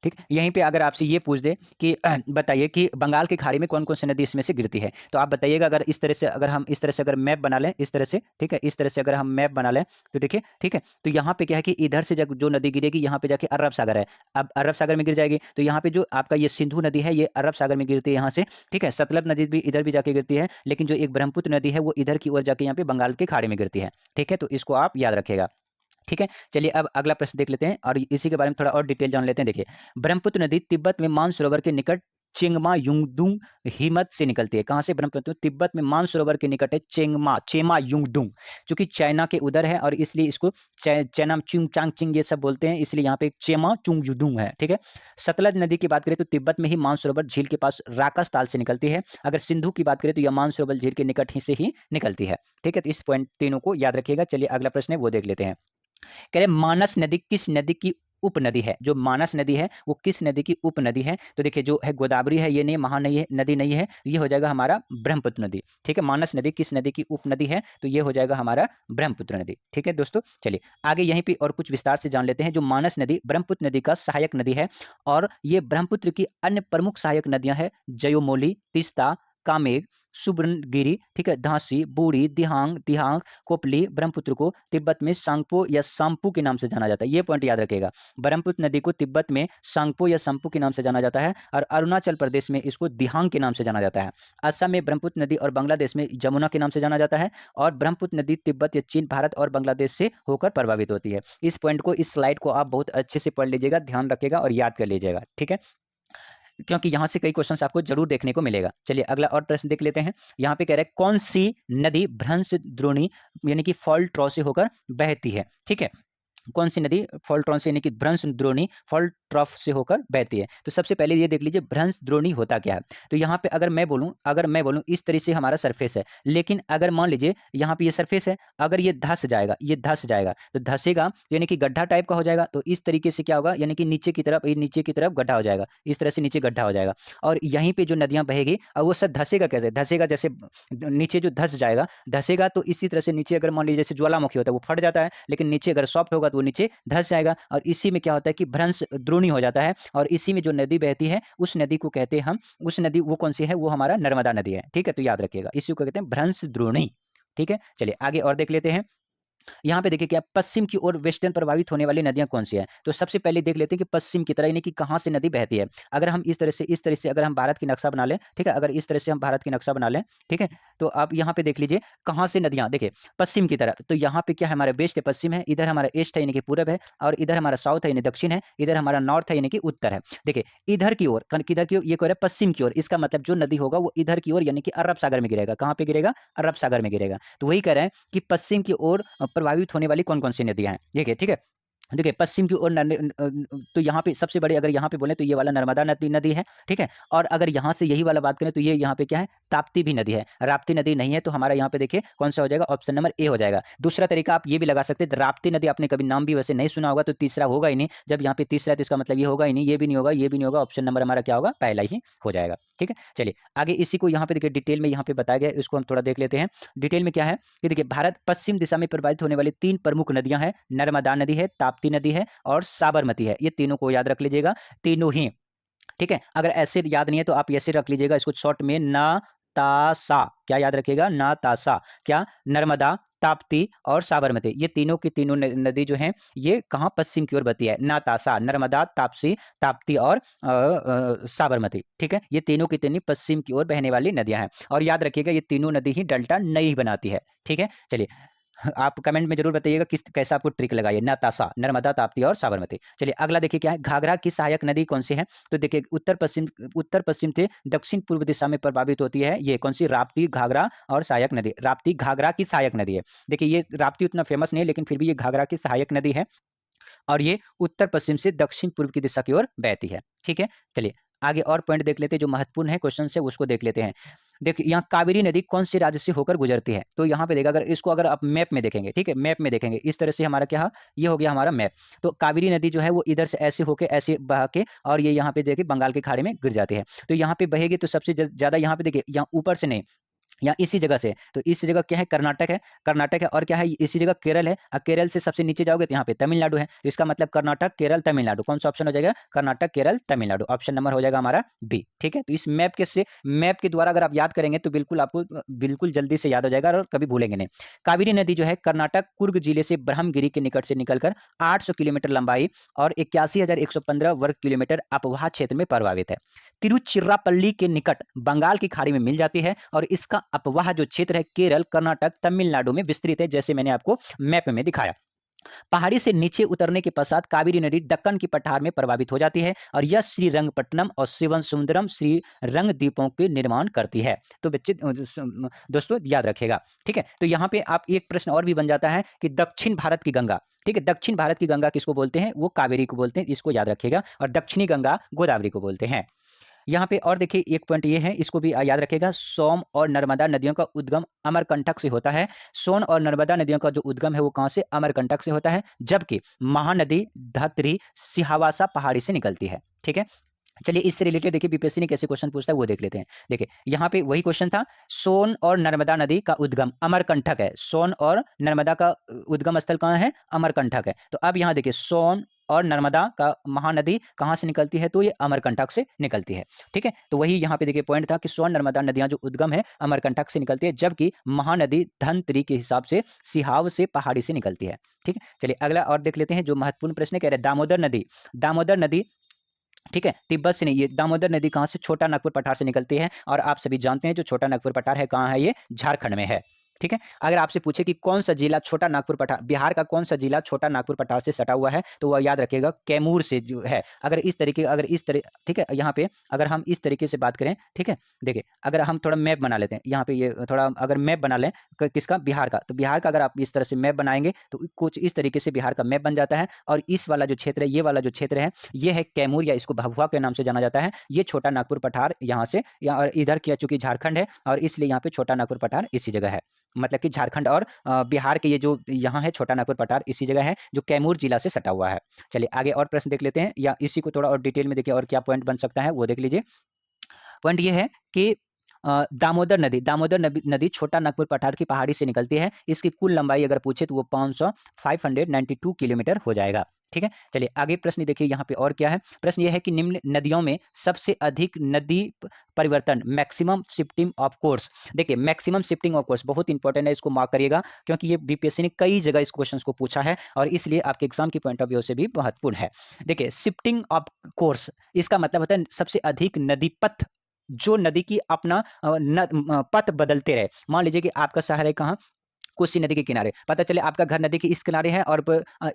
ठीक, यहीं पे अगर आपसे ये पूछ दे कि बताइए कि बंगाल की खाड़ी में कौन कौन सी नदी इसमें से गिरती है, तो आप बताइएगा। अगर इस तरह से हम इस तरह से अगर मैप बना लें, इस तरह से, ठीक है, इस तरह से अगर हम मैप बना लें तो देखिए, ठीक है, तो यहाँ पे क्या है कि इधर से जो नदी गिरेगी यहाँ पे जाके अरब सागर है, अब अरब सागर में गिर जाएगी, तो यहाँ पे जो आपका ये सिंधु नदी है ये अरब सागर में गिरती है यहाँ से। ठीक है, सतलज नदी भी इधर भी जाके गिरती है, लेकिन जो एक ब्रह्मपुत्र नदी है वो इधर की ओर जाके यहाँ पे बंगाल के खाड़ी में गिरती है। ठीक है, तो इसको आप याद रखेगा। ठीक है, चलिए अब अगला प्रश्न देख लेते हैं और इसी के बारे में थोड़ा और डिटेल जान लेते हैं। देखिए, ब्रह्मपुत्र नदी तिब्बत में मानसरोवर के निकट चेंगमा युंगडुंग हिमत से निकलती है। कहाँ से? ब्रह्मपुत्र तिब्बत में मानसरोवर के निकट है चेमा युंगडुंग, जो कि चाइना के उधर है और इसलिए इसको चैनाम चुंग चांग चिंग ये सब बोलते हैं, इसलिए यहाँ पे चेमा चुंग युदुंग है। ठीक है। सतलज नदी की बात करें तो तिब्बत में ही मानसरोवर झील के पास राकस ताल से निकलती है। अगर सिंधु की बात करें तो यह मानसरोवर झील के निकट ही से ही निकलती है। ठीक है, तो इस पॉइंट तीनों को याद रखिएगा। चलिए अगला प्रश्न है वो देख लेते हैं। कह रहे मानस नदी किस नदी की उपनदी है? जो मानस नदी है वो किस नदी की उपनदी है? तो देखिए जो है गोदावरी है, ये नहीं, नदी नहीं है, ये हो जाएगा हमारा ब्रह्मपुत्र नदी। ठीक है, मानस नदी किस नदी की उपनदी है? तो ये हो जाएगा हमारा ब्रह्मपुत्र नदी। ठीक है दोस्तों, चलिए आगे यहीं पे और कुछ विस्तार से जान लेते हैं। जो मानस नदी ब्रह्मपुत्र नदी का सहायक नदी है और ये ब्रह्मपुत्र की अन्य प्रमुख सहायक नदियां हैं जयोमोली, तीस्ता, कामेग, सुब्रनगिरी, ठीक है, धांसी, बूढ़ी, दिहांग, दिहांग, कोपली। ब्रह्मपुत्र को तिब्बत में सांगपो या सांपू के नाम से जाना जाता है। ये पॉइंट याद रखिएगा। ब्रह्मपुत्र नदी को तिब्बत में सांगपो या सांपू के नाम से जाना जाता है और अरुणाचल प्रदेश में इसको दिहांग के नाम से जाना जाता है। असम में ब्रह्मपुत्र नदी और बांग्लादेश में जमुना के नाम से जाना जाता है और ब्रह्मपुत्र नदी तिब्बत या चीन, भारत और बांग्लादेश से होकर प्रभावित होती है। इस पॉइंट को, इस स्लाइड को आप बहुत अच्छे से पढ़ लीजिएगा, ध्यान रखिएगा और याद कर लीजिएगा। ठीक है, क्योंकि यहां से कई क्वेश्चंस आपको जरूर देखने को मिलेगा। चलिए अगला और प्रश्न देख लेते हैं। यहां पे कह रहे हैं कौन सी नदी भ्रंश द्रोणी यानी कि फॉल्ट ट्रॉ से होकर बहती है? ठीक है, कौन सी नदी फॉल्ट ट्रॉ से यानी कि भ्रंश द्रोणी फॉल्ट ट्रफ से होकर बहती है? तो सबसे पहले ये देख लीजिए भ्रंश द्रोणी होता क्या है। तो यहाँ पे अगर मैं बोलूं इस तरह से हमारा सरफेस है, लेकिन अगर मान लीजिए यहाँ पे ये सरफेस है, अगर ये धस जाएगा, ये धस जाएगा तो धसेगा यानी कि गड्ढा टाइप का हो जाएगा। तो इस तरीके से क्या होगा, यानी कि नीचे की तरफ, ये नीचे की तरफ गड्ढा हो जाएगा, इस तरह से नीचे गड्ढा हो जाएगा और यहीं पे जो नदियां बहेगी और वो सब धसेगा कैसे? धसेगा जैसे नीचे जो धस जाएगा, धसेगा तो इसी तरह से नीचे अगर मान लीजिए जैसे ज्वालामुखी होता है वो फट जाता है, लेकिन नीचे अगर सॉफ्ट होगा तो वो नीचे धस जाएगा और इसी में क्या होता है कि भ्रंश द्रोणी हो जाता है और इसी में जो नदी बहती है उस नदी को कहते हैं हम, उस नदी वो कौन सी है? वो हमारा नर्मदा नदी है। ठीक है, तो याद रखिएगा, इसी को कहते हैं भ्रंश द्रोणी। ठीक है, चलिए आगे और देख लेते हैं। यहाँ पे देखिए क्या पश्चिम की ओर वेस्टर्न प्रभावित होने वाली नदियां कौन सी है? तो सबसे पहले देख लेते हैं कि पश्चिम की तरह यानी कि कहां से नदी बहती है। अगर हम इस तरह से अगर हम भारत की नक्शा बना लें, ठीक है, अगर इस तरह से हम भारत की नक्शा बना लें, ठीक है, तो आप यहाँ पे देख लीजिए कहां से नदियां, देखिए पश्चिम की तरफ, तो यहाँ पे क्या है, हमारा वेस्ट है, पश्चिम है, इधर हमारा ईस्ट है यानी कि पूरब है और इधर हमारा साउथ है यानी दक्षिण है, इधर हमारा नॉर्थ है यानी कि उत्तर है। देखिए इधर की ओर, किधर की ओर? ये कह रहा है पश्चिम की ओर, इसका मतलब जो नदी होगा वो इधर की ओर यानी कि अरब सागर में गिरेगा। कहां पे गिरेगा? अरब सागर में गिरेगा। तो वही कह रहे हैं कि पश्चिम की ओर प्रभावित होने वाली कौन कौन सी नदियां हैं। देखिए, ठीक है, देखिए पश्चिम की ओर तो यहाँ पे सबसे बड़ी, अगर यहाँ पे बोले तो ये वाला नर्मदा नदी नदी है। ठीक है, और अगर यहाँ से यही वाला बात करें तो ये यहाँ पे क्या है? ताप्ती भी नदी है। राप्ती नदी नहीं है, तो हमारा यहाँ पे देखिए कौन सा हो जाएगा? ऑप्शन नंबर ए हो जाएगा। दूसरा तरीका आप ये भी लगा सकते हैं, राप्ती नदी आपने कभी नाम भी वैसे नहीं सुना होगा तो तीसरा होगा ही नहीं। जब यहाँ पे तीसरा है तो इसका मतलब ये होगा ही नहीं, ये भी नहीं होगा, ये भी नहीं होगा, ऑप्शन नंबर हमारा क्या होगा? पहला ही हो जाएगा। ठीक है, चलिए आगे इसी को यहाँ पे देखिए डिटेल में यहाँ पे बताया गया है, इसको हम थोड़ा देख लेते हैं। डिटेल में क्या है कि देखिए भारत पश्चिम दिशा में प्रवाहित होने वाली 3 प्रमुख नदियां हैं, नर्मदा नदी है, ताप्ती नदी है और साबरमती है। ये तीनों को याद रख लीजिएगा, तीनों ही। ठीक है, अगर ऐसे याद नहीं है तो आप ऐसे रख लीजिएगा इसको शॉर्ट में, ना तासा। क्या याद रखिएगा? ना तासा। क्या? नर्मदा, ताप्ती और साबरमती, ये तीनों की तीनों नदी जो हैं ये कहाँ? पश्चिम की ओर बहती है। नातासा, नर्मदा, ताप्सी, ताप्ती और साबरमती। ठीक है, ये तीनों की तीनों पश्चिम की ओर बहने वाली नदियां हैं और याद रखिएगा ये तीनों नदी ही डेल्टा नहीं बनाती है। ठीक है, चलिए आप कमेंट में जरूर बताइएगा किस कैसा आपको ट्रिक लगाइए। नातासा, नर्मदा, ताप्ती और साबरमती। चलिए अगला देखिए क्या है, घाघरा की सहायक नदी कौन सी है? तो देखिए उत्तर पश्चिम से दक्षिण पूर्व दिशा में प्रभावित होती है, ये कौन सी? राप्ती, घाघरा और सहायक नदी। राप्ती घाघरा की सहायक नदी है। देखिए ये राप्ती उतना फेमस नहीं है, लेकिन फिर भी ये घाघरा की सहायक नदी है और ये उत्तर पश्चिम से दक्षिण पूर्व की दिशा की ओर बहती है। ठीक है, चलिए आगे और पॉइंट देख लेते हैं जो महत्वपूर्ण है क्वेश्चन से, उसको देख लेते हैं। देखिए यहाँ कावेरी नदी कौन से राज्य से होकर गुजरती है? तो यहाँ पे देखा, अगर इसको अगर आप मैप में देखेंगे, ठीक है, मैप में देखेंगे इस तरह से हमारा क्या, ये हो गया हमारा मैप। तो कावेरी नदी जो है वो इधर से ऐसे होके ऐसे बहा के और ये यहाँ पे देखिए बंगाल के खाड़ी में गिर जाती है। तो यहाँ पे बहेगी तो सबसे ज्यादा यहाँ पे देखिए, यहाँ ऊपर से नहीं, या इसी जगह से, तो इस जगह क्या है? कर्नाटक है, कर्नाटक है और क्या है? इसी जगह केरल है और केरल से सबसे नीचे जाओगे तो यहाँ पे तमिलनाडु है। तो इसका मतलब कर्नाटक, केरल, तमिलनाडु, कौन सा ऑप्शन हो जाएगा? कर्नाटक, केरल, तमिलनाडु, ऑप्शन नंबर हो जाएगा हमारा बी। ठीक है, तो इस मैप के द्वारा अगर आप याद करेंगे तो बिल्कुल आपको बिल्कुल जल्दी से याद हो जाएगा और कभी भूलेंगे नहीं। कावेरी नदी जो है कर्नाटक कुर्ग जिले से ब्रह्मगिरी के निकट से निकलकर 800 किलोमीटर लंबाई और 81,115 वर्ग किलोमीटर अपवाह क्षेत्र में प्रभावित है। तिरुचिरापल्ली के निकट बंगाल की खाड़ी में मिल जाती है और इसका अपवाह जो क्षेत्र है केरल, कर्नाटक, तमिलनाडु में विस्तृत है, जैसे मैंने आपको मैप में दिखाया। पहाड़ी से नीचे उतरने के पश्चात कावेरी नदी दक्कन की पठार में प्रभावित हो जाती है और यह श्रीरंगपट्टनम और शिवनसुंदरम श्रीरंग द्वीपों के निर्माण करती है। तो बच्चे दोस्तों याद रखेगा। ठीक है, तो यहाँ पे आप एक प्रश्न और भी बन जाता है कि दक्षिण भारत की गंगा, ठीक है, दक्षिण भारत की गंगा किसको बोलते हैं? वो कावेरी को बोलते हैं, इसको याद रखिएगा। और दक्षिणी गंगा गोदावरी को बोलते हैं। यहाँ पे और देखिए एक पॉइंट ये है, इसको भी याद रखेगा। सोम और नर्मदा नदियों का उद्गम अमरकंटक से होता है। सोन और नर्मदा नदियों का जो उद्गम है वो कहां से? अमरकंटक से होता है। जबकि महानदी धतरी सिहावासा पहाड़ी से निकलती है। ठीक है, चलिए इससे रिलेटेड देखिए बीपीएससी ने कैसे क्वेश्चन पूछता है वो देख लेते हैं। देखिए यहाँ पे वही क्वेश्चन था, सोन और नर्मदा नदी का उद्गम अमरकंटक है। सोन और नर्मदा का उद्गम स्थल कहाँ है? अमरकंटक है। तो अब यहाँ देखिए सोन और नर्मदा का महानदी कहाँ से निकलती है? तो ये अमरकंटक से निकलती है। ठीक है, तो वही यहाँ पे देखिए पॉइंट था कि सोन नर्मदा नदियां जो उद्गम है अमरकंटक से निकलती है, जबकि महानदी धनत्री के हिसाब से सिहाव से पहाड़ी से निकलती है। ठीक है, चलिए अगला और देख लेते हैं जो महत्वपूर्ण प्रश्न कह रहे हैं। दामोदर नदी, दामोदर नदी, ठीक है, तिब्बत से नहीं, ये दामोदर नदी कहाँ से? छोटा नागपुर पठार से निकलती है। और आप सभी जानते हैं जो छोटा नागपुर पठार है कहाँ है? ये झारखंड में है। ठीक है, अगर आपसे पूछे कि कौन सा जिला छोटा नागपुर पठार, बिहार का कौन सा जिला छोटा नागपुर पठार से सटा हुआ है, तो वह याद रखिएगा कैमूर से जो है। अगर इस तरह, ठीक है, यहाँ पे अगर हम इस तरीके से बात करें, ठीक है, देखिए अगर हम थोड़ा मैप बना लेते हैं, यहाँ पे ये थोड़ा अगर मैप बना लें किसका? बिहार का। तो बिहार का अगर आप इस तरह से मैप बनाएंगे तो कुछ इस तरीके से बिहार का मैप बन जाता है। और इस वाला जो क्षेत्र है, ये वाला जो क्षेत्र है, ये है कैमूर, या इसको भभुआ के नाम से जाना जाता है। ये छोटा नागपुर पठार यहाँ से, या और इधर किया चूंकि झारखंड है और इसलिए यहाँ पे छोटा नागपुर पठार इसी जगह है। मतलब कि झारखंड और बिहार के ये जो यहाँ है छोटा नागपुर पठार इसी जगह है जो कैमूर जिला से सटा हुआ है। चलिए आगे और प्रश्न देख लेते हैं, या इसी को थोड़ा और डिटेल में देखिए और क्या पॉइंट बन सकता है वो देख लीजिए। पॉइंट ये है कि दामोदर नदी, दामोदर नदी छोटा नागपुर पठार की पहाड़ी से निकलती है। इसकी कुल लंबाई अगर पूछे तो वो 592 किलोमीटर हो जाएगा। ठीक है, चलिए आगे प्रश्न देखिए यहाँ पे और क्या है। प्रश्न यह है कि निम्न नदियों में सबसे अधिक नदी परिवर्तन, मैक्सिमम शिफ्टिंग ऑफ कोर्स। देखिए मैक्सिमम शिफ्टिंग ऑफ कोर्स बहुत इंपॉर्टेंट है, इसको मार्क करिएगा क्योंकि ये बीपीएससी ने कई जगह इस क्वेश्चन को पूछा है और इसलिए आपके एग्जाम की पॉइंट ऑफ व्यू से भी महत्वपूर्ण है। देखिए शिफ्टिंग ऑफ कोर्स, इसका मतलब होता है सबसे अधिक नदी पथ, जो नदी की अपना पथ बदलते रहे। मान लीजिए कि आपका शहर है कहाँ? कोसी नदी के किनारे। पता चले आपका घर नदी के इस किनारे है और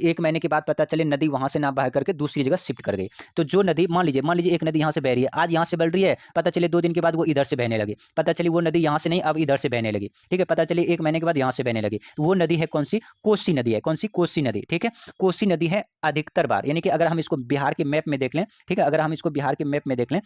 1 महीने के बाद पता चले नदी वहां से ना बह करके दूसरी जगह शिफ्ट कर गई। तो जो नदी मान लीजिए एक नदी यहाँ से बह रही है, आज यहाँ से बह रही है, पता चले 2 दिन के बाद वो इधर से बहने लगी, पता चली वो नदी यहाँ से नहीं अब इधर से बहने लगी। ठीक है, पता चले 1 महीने के बाद यहाँ से बहने लगी, तो वो नदी है कौन सी? कोसी नदी है। कौन सी? कोसी नदी। ठीक है, कोसी नदी है अधिकतर बार, यानी कि अगर हम इसको बिहार के मैप में देख लें, ठीक है, अगर हम इसको बिहार के मैप में देख लें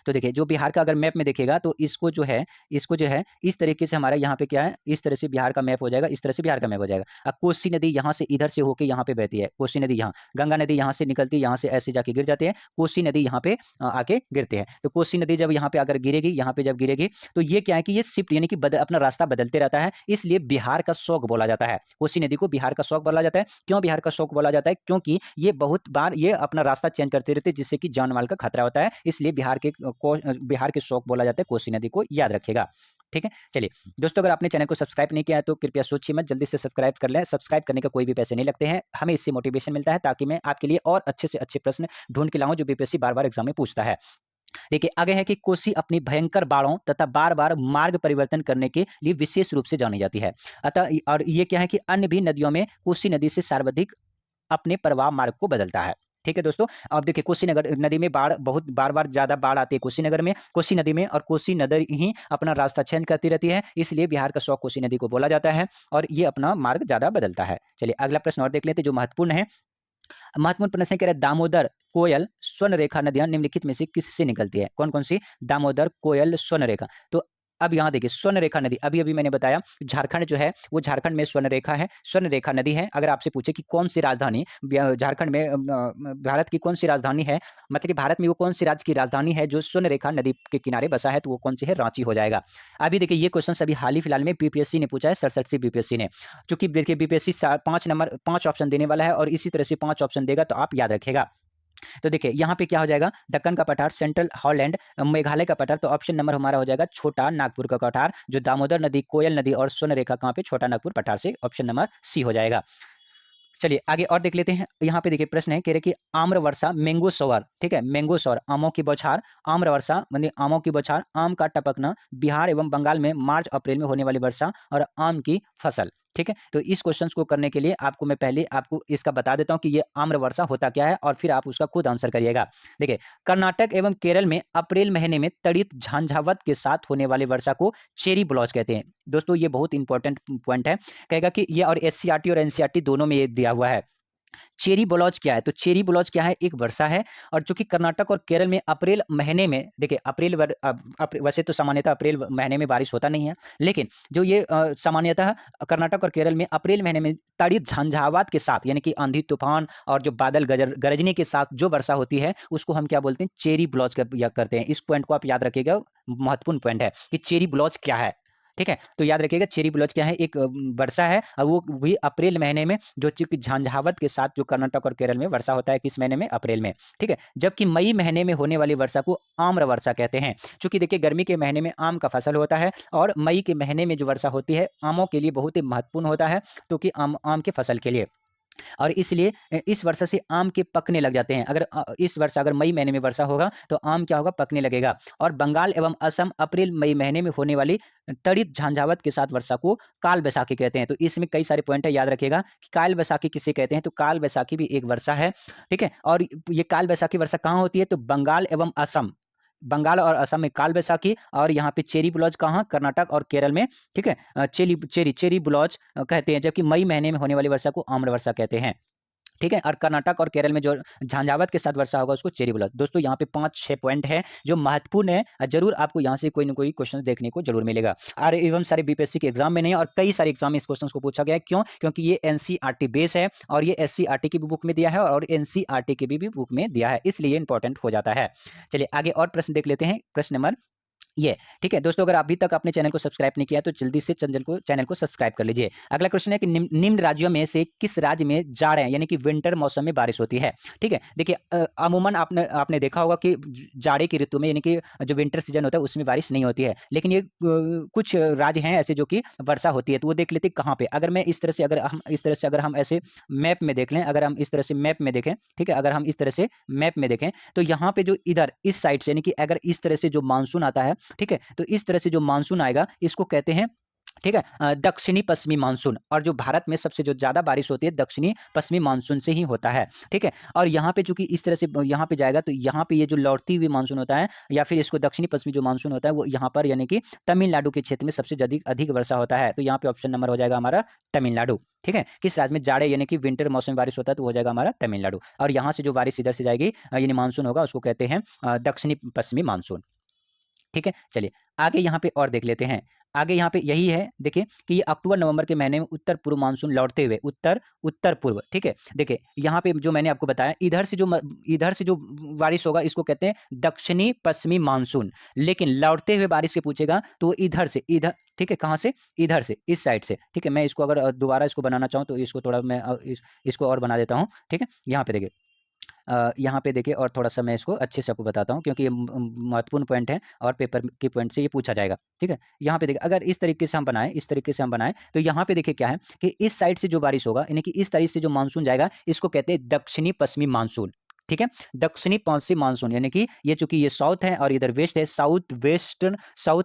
तो देखिए जो बिहार का अगर मैप में देखिएगा तो इसको जो है इस तरीके से हमारा यहाँ पे क्या है, इस तरह से बिहार का मैप हो जाएगा, इस तरह से बिहार का मैप हो जाएगा। अब कोसी नदी यहाँ से इधर से होके यहाँ पे बहती है, कोसी नदी यहाँ, गंगा नदी यहाँ से निकलती है, यहाँ से ऐसे जाके गिर जाती है, कोसी नदी यहाँ पे आके गिरती है। तो कोसी नदी जब यहाँ पे अगर गिरेगी, यहाँ पे जब गिरेगी तो ये क्या है कि ये शिफ्ट यानी कि अपना रास्ता बदलते रहता है, इसलिए बिहार का शौक बोला जाता है। कोसी नदी को बिहार का शौक बोला जाता है। क्यों बिहार का शौक बोला जाता है? क्योंकि ये बहुत बार ये अपना रास्ता चेंज करते रहते हैं जिससे कि जान माल का खतरा होता है, इसलिए बिहार के शौक बोला जाता है। कोसी नदी को याद रखिएगा। ठीक है, चलिए दोस्तों अगर आपने चैनल को सब्सक्राइब नहीं किया है तो कृपया सोचिए मत, जल्दी से सब्सक्राइब कर लें। सब्सक्राइब करने का कोई भी पैसे नहीं लगते हैं, हमें इससे मोटिवेशन मिलता है ताकि मैं आपके लिए और अच्छे से अच्छे प्रश्न ढूंढ के लाऊं जो बीपीएससी बार-बार एग्जाम में पूछता है। देखिए आगे है कि कोसी अपनी भयंकर बाढ़ों तथा बार-बार मार्ग परिवर्तन करने के लिए विशेष रूप से जानी जाती है। अतः और ये क्या है कि अन्य भी नदियों में कोसी नदी से सर्वाधिक अपने प्रवाह मार्ग को बदलता है। ठीक है दोस्तों, अब देखिए कोसी नदी में बाढ़ बहुत बार-बार ज्यादा बाढ़ आती है कुशीनगर में, कोसी नदी में, और कोसी नदी ही अपना रास्ता चेंज करती रहती है, इसलिए बिहार का शौक कोसी नदी को बोला जाता है और ये अपना मार्ग ज्यादा बदलता है। चलिए अगला प्रश्न और देख लेते हैं जो महत्वपूर्ण है। महत्वपूर्ण प्रश्न कह रहे हैं दामोदर, कोयल, स्वर्णरेखा नदियां निम्नलिखित में से किससे निकलती है? कौन कौन सी? दामोदर, कोयल, स्वर्णरेखा। तो अब यहाँ देखिए स्वर्णरेखा नदी, अभी मैंने बताया झारखंड जो है वो झारखंड में स्वर्णरेखा है, स्वर्णरेखा नदी है। अगर आपसे पूछे कि कौन सी राजधानी झारखंड में भारत की कौन सी राजधानी है, मतलब कि भारत में वो कौन सी राज्य की राजधानी है जो स्वर्णरेखा नदी के किनारे बसा है, तो वो कौन सी है? रांची हो जाएगा। अभी देखिए ये क्वेश्चन अभी हाल ही फिलहाल में बीपीएससी ने पूछा है, 67 बीपीएससी ने। चूंकि देखिए बीपीएससी 5 ऑप्शन देने वाला है और इसी तरह से 5 ऑप्शन देगा, तो आप याद रखेगा। तो देखिए यहाँ पे क्या हो जाएगा, दक्कन का पठार, सेंट्रल हॉलैंड, मेघालय का पठार, तो ऑप्शन नंबर हमारा हो जाएगा छोटा नागपुर का पठार, जो दामोदर नदी, कोयल नदी और स्वर्णरेखा कहाँ पे? छोटा नागपुर पठार से, ऑप्शन नंबर सी हो जाएगा। चलिए आगे और देख लेते हैं। यहाँ पे देखिए प्रश्न है कह रहे कि आम्र वर्षा, मैंगो शॉवर, ठीक है, मैंगो शॉवर, आमों की बौछार, आम्र वर्षा मतलब आमों की बौछार, आम का टपकना, बिहार एवं बंगाल में मार्च अप्रैल में होने वाली वर्षा और आम की फसल। ठीक है, तो इस क्वेश्चंस को करने के लिए आपको मैं पहले आपको इसका बता देता हूं कि ये आम्र वर्षा होता क्या है और फिर आप उसका खुद आंसर करिएगा। देखिए, कर्नाटक एवं केरल में अप्रैल महीने में तड़ित झांझावत के साथ होने वाली वर्षा को चेरी ब्लॉच कहते हैं। दोस्तों ये बहुत इंपॉर्टेंट पॉइंट है, कहेगा कि ये और एससीईआरटी और एनसीईआरटी दोनों में ये दिया हुआ है। चेरी ब्लॉच क्या है? तो चेरी ब्लॉच क्या है? एक वर्षा है और चूंकि कर्नाटक और केरल में अप्रैल महीने में, देखिए वैसे तो सामान्यतः अप्रैल महीने में बारिश होता नहीं है, लेकिन जो ये सामान्यतः कर्नाटक और केरल में अप्रैल महीने में तड़ित झंझावात के साथ, यानी कि आंधी तूफान और जो बादल गरजने के साथ जो वर्षा होती है उसको हम क्या बोलते हैं? चेरी ब्लॉच करते हैं। इस पॉइंट को आप याद रखिएगा, महत्वपूर्ण पॉइंट है कि चेरी ब्लॉच क्या है। ठीक है, तो याद रखिएगा चेरी ब्लॉच क्या है? एक वर्षा है और वो भी अप्रैल महीने में, जो चूंकि झंझावत के साथ जो कर्नाटक और केरल में वर्षा होता है, किस महीने में? अप्रैल में। ठीक है, जबकि मई महीने में होने वाली वर्षा को आम्र वर्षा कहते हैं। चूंकि देखिए गर्मी के महीने में आम का फसल होता है और मई के महीने में जो वर्षा होती है आमों के लिए बहुत ही महत्वपूर्ण होता है, क्योंकि आम के फसल के लिए, और इसलिए इस वर्षा से आम के पकने लग जाते हैं। अगर इस वर्षा अगर मई महीने में वर्षा होगा तो आम क्या होगा? पकने लगेगा। और बंगाल एवं असम अप्रैल मई महीने में होने वाली तड़ित झांझावत के साथ वर्षा को काल बैसाखी कहते हैं। तो इसमें कई सारे पॉइंट है, याद रखिएगा कि काल बैसाखी किसे कहते हैं? तो काल बैसाखी भी एक वर्षा है। ठीक है, और ये काल बैसाखी वर्षा कहाँ होती है? तो बंगाल एवं असम, बंगाल और असम में काल बैसाखी, और यहाँ पे चेरी ब्लॉच कहाँ? कर्नाटक और केरल में। ठीक है, चेरी ब्लॉच कहते हैं, जबकि मई महीने में होने वाली वर्षा को आम्र वर्षा कहते हैं। ठीक है, और कर्नाटक और केरल में जो झंझावात के साथ वर्षा होगा उसको चेरी ब्लॉच। दोस्तों यहाँ पे 5-6 पॉइंट है जो महत्वपूर्ण है, जरूर आपको यहाँ से कोई ना कोई क्वेश्चन देखने को जरूर मिलेगा। और एवं सारे बीपीएससी के एग्जाम में नहीं, और कई सारे एग्जाम में इस क्वेश्चन को पूछा गया है। क्यों? क्योंकि ये एनसीईआरटी बेस है और ये एससीईआरटी की भी बुक में दिया है और एनसीईआरटी की भी बुक में दिया है, इसलिए इंपॉर्टेंट हो जाता है। चलिए आगे और प्रश्न देख लेते हैं। प्रश्न नंबर ये, ठीक है दोस्तों, अगर अभी तक अपने चैनल को सब्सक्राइब नहीं किया तो जल्दी से चैनल को सब्सक्राइब कर लीजिए। अगला क्वेश्चन है कि निम्न राज्यों में से किस राज्य में जाड़े यानी कि विंटर मौसम में बारिश होती है? ठीक है, देखिए अमूमन आपने देखा होगा कि जाड़े की ऋतु में, यानी कि जो विंटर सीजन होता है उसमें बारिश नहीं होती है, लेकिन ये कुछ राज्य हैं ऐसे जो कि वर्षा होती है। तो वो देख लेते कहाँ पे। अगर मैं इस तरह से अगर हम ऐसे मैप में देख लें, अगर हम इस तरह से मैप में देखें, ठीक है, अगर हम इस तरह से मैप में देखें तो यहाँ पे जो इधर इस साइड से, यानी कि अगर इस तरह से जो मानसून आता है, ठीक है, तो इस तरह से जो मानसून आएगा इसको कहते हैं, ठीक है, दक्षिणी पश्चिमी मानसून। और जो भारत में सबसे जो ज्यादा बारिश होती है दक्षिणी पश्चिमी मानसून से ही होता है। ठीक है, और यहाँ पे चूंकि इस तरह से यहाँ पे जाएगा तो यहाँ पे ये जो लौटती हुई मानसून होता है, या फिर इसको दक्षिणी पश्चिमी जो मानसून होता है वो यहाँ पर, यानी कि तमिलनाडु के क्षेत्र में सबसे अधिक वर्षा होता है। तो यहाँ पे ऑप्शन नंबर हो जाएगा हमारा तमिलनाडु। ठीक है, किस राज्य में जाड़े यानी कि विंटर मौसम में बारिश होता है? तो हो जाएगा हमारा तमिलनाडु। और यहाँ से जो बारिश इधर से जाएगी यानी मानसून होगा उसको कहते हैं दक्षिणी पश्चिमी मानसून। ठीक है, चलिए आगे यहाँ पे और देख लेते हैं। आगे यहाँ पे यही है, देखिए कि ये अक्टूबर नवंबर के महीने में उत्तर पूर्व मानसून लौटते हुए, उत्तर पूर्व, ठीक है, देखिए यहाँ पे जो मैंने आपको बताया, इधर से जो बारिश होगा इसको कहते हैं दक्षिणी पश्चिमी मानसून। लेकिन लौटते हुए बारिश से पूछेगा तो वो इधर, ठीक है, कहाँ से? इधर से, इस साइड से। ठीक है, मैं इसको अगर दोबारा इसको बनाना चाहूँ तो इसको थोड़ा मैं इसको और बना देता हूँ। ठीक है, यहाँ पे देखिए, यहाँ पे देखिए, और थोड़ा-सा मैं इसको अच्छे से आपको बताता हूँ क्योंकि ये महत्वपूर्ण पॉइंट है और पेपर के पॉइंट से ये पूछा जाएगा। ठीक है? यहाँ पे देखिए, अगर इस तरीके से हम बनाएँ तो यहाँ पे देखिए क्या है कि इस साइड से जो बारिश होगा, यानी कि इस तरीके से जो मानसून जाएगा इसको कहते हैं दक्षिणी पश्चिमी मानसून। ठीक है? दक्षिणी पश्चिमी मानसून, यानी कि ये चूँकि ये साउथ है और इधर वेस्ट है, साउथ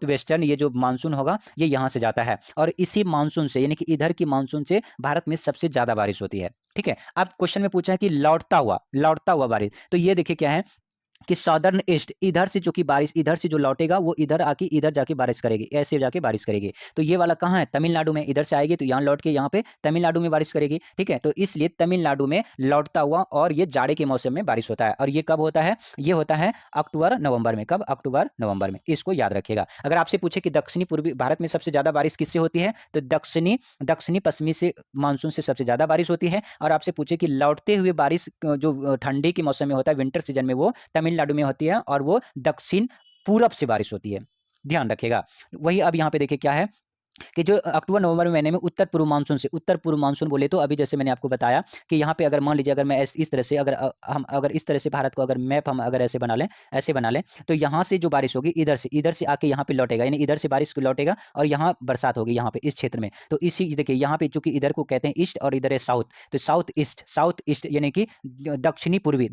वेस्टर्न ये जो मानसून होगा ये यहाँ से जाता है और इसी मानसून से, यानी कि इधर की मानसून से भारत में सबसे ज़्यादा बारिश होती है। ठीक है, अब क्वेश्चन में पूछा है कि लौटता हुआ बारिश, तो ये देखिए क्या है कि सदर्न ईस्ट, इधर से चूंकि बारिश इधर से जो लौटेगा वो इधर जाके बारिश करेगी, ऐसे जाके बारिश करेगी। तो ये वाला कहाँ है? तमिलनाडु में। इधर से आएगी तो यहाँ लौट के यहाँ पे तमिलनाडु में बारिश करेगी। ठीक है, तो इसलिए तमिलनाडु में लौटता हुआ और ये जाड़े के मौसम में बारिश होता है। और ये कब होता है? ये होता है अक्टूबर नवंबर में। कब? अक्टूबर नवंबर में। इसको याद रखिएगा। अगर आपसे पूछे कि दक्षिणी पूर्वी भारत में सबसे ज्यादा बारिश किससे होती है, तो दक्षिणी पश्चिमी से मानसून से सबसे ज्यादा बारिश होती है। और आपसे पूछे कि लौटते हुए बारिश जो ठंडी के मौसम में होता है, विंटर सीजन में, वो तमिलनाडु में होती है और वो दक्षिण पूरब से बारिश होती है। ध्यान रखिएगा। वही अब यहाँ पे देखिए क्या है कि जो अक्टूबर नवंबर महीने में उत्तर पूर्व मानसून बोले तो अभी जैसे मैंने आपको बताया कि यहाँ पे अगर मान लीजिए, अगर मैं इस तरह से हम अगर इस तरह से भारत को अगर मैप हम अगर ऐसे बना लें तो यहाँ से जो बारिश होगी इधर से आके यहाँ पे लौटेगा, यानी इधर से बारिश लौटेगा और यहाँ बरसात होगी, यहाँ पे इस क्षेत्र में। तो इसी देखिए यहाँ पे चूंकि इधर को कहते हैं ईस्ट और इधर है साउथ, तो साउथ ईस्ट यानी कि दक्षिणी पूर्वी।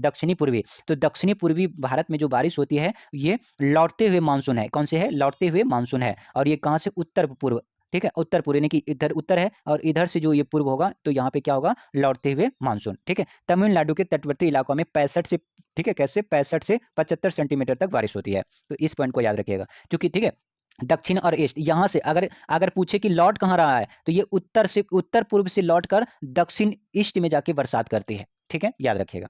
तो दक्षिणी पूर्वी भारत में जो बारिश होती है ये लौटते हुए मानसून है। कौन से है? लौटते हुए मानसून है। और ये कहाँ से? उत्तर पूर्व। ठीक है, उत्तर पूर्व यानी कि इधर उत्तर है और इधर से जो ये पूर्व होगा तो यहाँ पे क्या होगा, लौटते हुए मानसून। ठीक है, तमिलनाडु के तटवर्ती इलाकों में 65 से, ठीक है, कैसे 65 से 75 सेंटीमीटर तक बारिश होती है। तो इस पॉइंट को याद रखिएगा, क्योंकि ठीक है दक्षिण और ईस्ट यहाँ से अगर अगर पूछे कि लौट कहाँ रहा है तो ये उत्तर से, उत्तर पूर्व से लौट कर दक्षिण ईस्ट में जाके बरसात करती है। ठीक है, याद रखिएगा।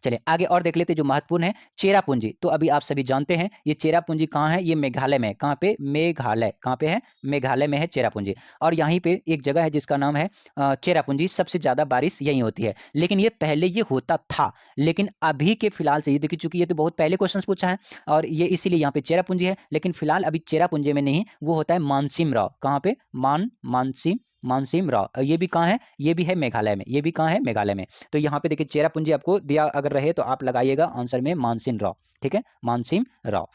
चलिए आगे और देख लेते हैं जो महत्वपूर्ण है, चेरापूंजी। तो अभी आप सभी जानते हैं ये चेरापूंजी कहाँ है, ये मेघालय में है। कहाँ पे, मेघालय, कहाँ पे है, मेघालय में है चेरापूंजी। और यहीं पे एक जगह है जिसका नाम है चेरापूंजी, सबसे ज्यादा बारिश यहीं होती है। लेकिन ये पहले ये होता था, लेकिन अभी के फिलहाल से ये देखिए, चूंकि ये तो बहुत पहले क्वेश्चन पूछा है और ये इसीलिए यहाँ पे चेरापूंजी है, लेकिन फिलहाल अभी चेरापूंजी में नहीं, वो होता है मानसिम राव। कहाँ पे, मानसिम, मानसिम राव। ये भी कहाँ है, ये भी है मेघालय में, ये भी कहाँ है, मेघालय में। तो यहाँ पे देखिए चेरापूंजी आपको दिया अगर रहे तो आप लगाइएगा आंसर में मानसिम राव। ठीक है, मानसिम राव,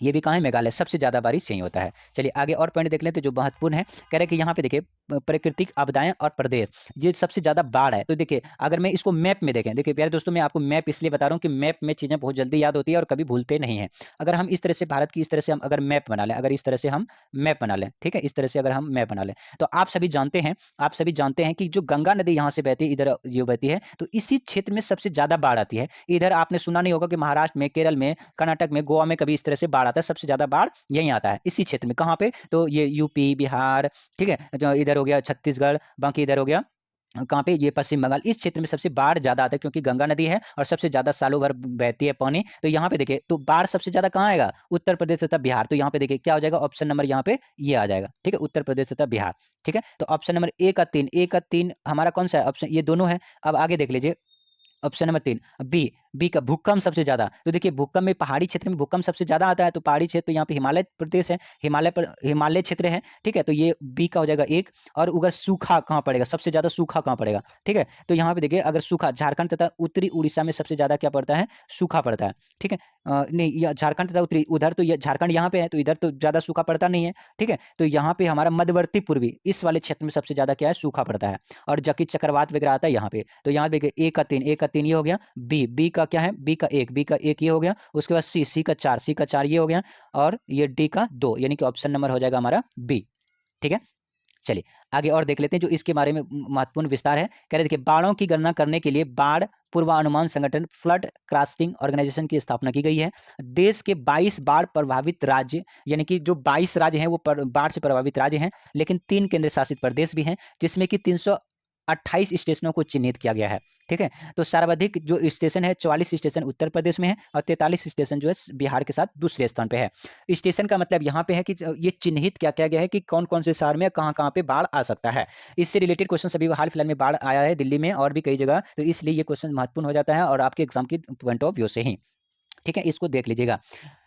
ये भी कहाँ है, मेघालय। सबसे ज्यादा बारिश यहीं होता है। चलिए आगे और पॉइंट देख लेते हैं जो महत्वपूर्ण है। कह रहे हैं कि यहाँ पे देखिए प्राकृतिक आपदाएं और प्रदेश, ये सबसे ज्यादा बाढ़ है। तो देखिए अगर मैं इसको मैप में देखें, देखिए प्यारे दोस्तों मैं आपको मैप इसलिए बता रहा हूँ कि मैप में चीजें बहुत जल्दी याद होती है और कभी भूलते नहीं है। अगर हम इस तरह से भारत की इस तरह से हम अगर मैप बना लें, अगर इस तरह से हम मैप बना लें, ठीक है, इस तरह से अगर हम मैप बना लें, तो आप सभी जानते हैं, आप सभी जानते हैं कि जो गंगा नदी यहाँ से बहती है, इधर जो बहती है, तो इसी क्षेत्र में सबसे ज्यादा बाढ़ आती है। इधर आपने सुना नहीं होगा कि महाराष्ट्र में, केरल में, कर्नाटक में, गोवा में कभी इस तरह से बाढ़ आता है। सबसे ज्यादा बाढ़ यहीं आता है इसी क्षेत्र में। कहाँ पे, तो ये यूपी, बिहार, ठीक है, जो इधर हो गया छत्तीसगढ़, बाकी इधर हो गया कहाँ पे, ये पश्चिम बंगाल, इस क्षेत्र में सबसे बाढ़ ज्यादा आता है क्योंकि गंगा नदी है और सबसे ज्यादा सालों भर बहती है पानी। तो यहाँ पे देखिए तो बाढ़ सबसे ज्यादा कहाँ आएगा, उत्तर प्रदेश तथा बिहार। तो यहाँ पे देखिए क्या हो जाएगा, ऑप्शन नंबर यहाँ पे ये आ जाएगा। ठीक है, उत्तर प्रदेश तथा बिहार। ठीक है, तो ऑप्शन नंबर ए का तीन, ए का तीन हमारा कौन सा है ऑप्शन, ये दोनों है। अब आगे देख लीजिए ऑप्शन नंबर तीन, बी, बी का भूकंप सबसे ज्यादा। तो देखिए भूकंप में, पहाड़ी क्षेत्र में भूकंप सबसे ज्यादा आता है। तो पहाड़ी क्षेत्र, तो यहाँ पे हिमालय प्रदेश है, हिमालय पर हिमालय क्षेत्र है। ठीक है, तो ये बी का हो जाएगा एक। और अगर सूखा कहाँ पड़ेगा, सबसे ज्यादा सूखा कहाँ पड़ेगा, ठीक है, तो यहाँ पे देखिए अगर सूखा, झारखंड तथा उत्तरी उड़ीसा में सबसे ज्यादा क्या पड़ता है, सूखा पड़ता है। ठीक है, नहीं यह झारखंड तथा उत्तरी, उधर तो ये झारखंड यहाँ पे है तो इधर तो ज्यादा सूखा पड़ता नहीं है। ठीक है, तो यहाँ पे हमारा मध्यवर्ती पूर्वी इस वाले क्षेत्र में सबसे ज्यादा क्या है, सूखा पड़ता है। और जबकि चक्रवात वगैरह आता है यहाँ पे। तो यहाँ पे ए का तीन, ए का तीन ये हो गया। बी, बी का क्या है, बी का एक, बी का एक ये हो गया। उसके बाद सी, सी का चार, सी का चार ये हो गया। और ये डी का दो, यानी कि ऑप्शन नंबर हो जाएगा हमारा बी। ठीक है, चलिए आगे और देख लेते हैं जो इसके बारे में महत्वपूर्ण विस्तार है। कह रहे देखिए बाढ़ों की गणना करने के लिए बाढ़ पूर्वानुमान संगठन, फ्लड क्रास्टिंग ऑर्गेनाइजेशन की स्थापना की गई है। देश के 22 बाढ़ प्रभावित राज्य, यानी कि जो 22 राज्य हैं वो बाढ़ से प्रभावित राज्य हैं, लेकिन 3 केंद्र शासित प्रदेश भी हैं जिसमें कि 328 स्टेशनों को चिन्हित किया गया है। ठीक है, तो सर्वाधिक जो स्टेशन है 44 स्टेशन उत्तर प्रदेश में है और 43 स्टेशन जो है बिहार के साथ दूसरे स्थान पे है। स्टेशन का मतलब यहाँ पे है कि ये चिन्हित क्या किया गया है कि कौन कौन से शहर में कहाँ कहाँ पे बाढ़ आ सकता है। इससे रिलेटेड क्वेश्चन सभी हाल फिलहाल में बाढ़ आया है दिल्ली में और भी कई जगह, तो इसलिए ये क्वेश्चन महत्वपूर्ण हो जाता है और आपके एग्जाम की पॉइंट ऑफ व्यू से ही। ठीक है, इसको देख लीजिएगा।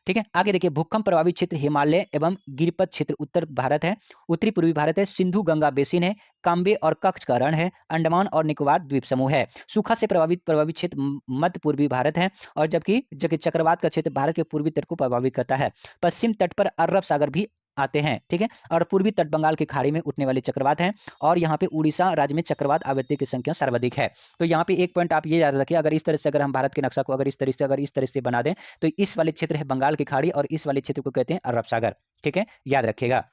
ठीक है, आगे देखिए भूकंप प्रभावित क्षेत्र हिमालय एवं गिरिपथ क्षेत्र उत्तर भारत है, उत्तरी पूर्वी भारत है, सिंधु गंगा बेसिन है, कांबे और कच्छ का रण है, अंडमान और निकोबार द्वीप समूह है। सूखा से प्रभावित क्षेत्र मध्य पूर्वी भारत है और जबकि चक्रवात का क्षेत्र भारत के पूर्वी तट को प्रभावित करता है। पश्चिम तट पर अरब सागर भी आते हैं। ठीक है, और पूर्वी तट बंगाल की खाड़ी में उठने वाले चक्रवात हैं और यहाँ पे उड़ीसा राज्य में चक्रवात आवृत्ति की संख्या सर्वाधिक है। तो यहाँ पे एक पॉइंट आप ये याद रखिए, अगर इस तरह से अगर हम भारत के नक्शा को अगर इस तरह से बना दें तो इस वाले क्षेत्र है बंगाल की खाड़ी और इस वाले क्षेत्र को कहते हैं अरब सागर। ठीक है, याद रखिएगा।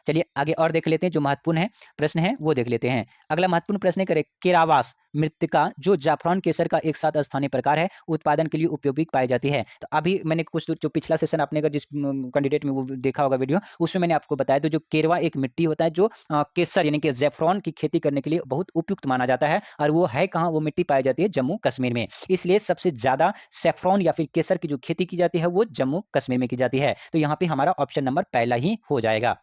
चलिए आगे और देख लेते हैं जो महत्वपूर्ण है प्रश्न है वो देख लेते हैं। अगला महत्वपूर्ण प्रश्न है, करे केरावास मृत्तिका जो जाफरान केसर का एक साथ स्थानीय प्रकार है, उत्पादन के लिए उपयोगी पाई जाती है। तो अभी मैंने कुछ जो पिछला सेशन आपने अगर जिस कैंडिडेट में वो देखा होगा वीडियो, उसमें मैंने आपको बताया तो जो केरवा एक मिट्टी होता है जो केसर यानी कि जैफरान की खेती करने के लिए बहुत उपयुक्त माना जाता है और वो है कहाँ, वो मिट्टी पाई जाती है जम्मू कश्मीर में। इसलिए सबसे ज्यादा सैफरॉन या फिर केसर की जो खेती की जाती है वो जम्मू कश्मीर में की जाती है। तो यहाँ पे हमारा ऑप्शन नंबर पहला ही हो जाएगा।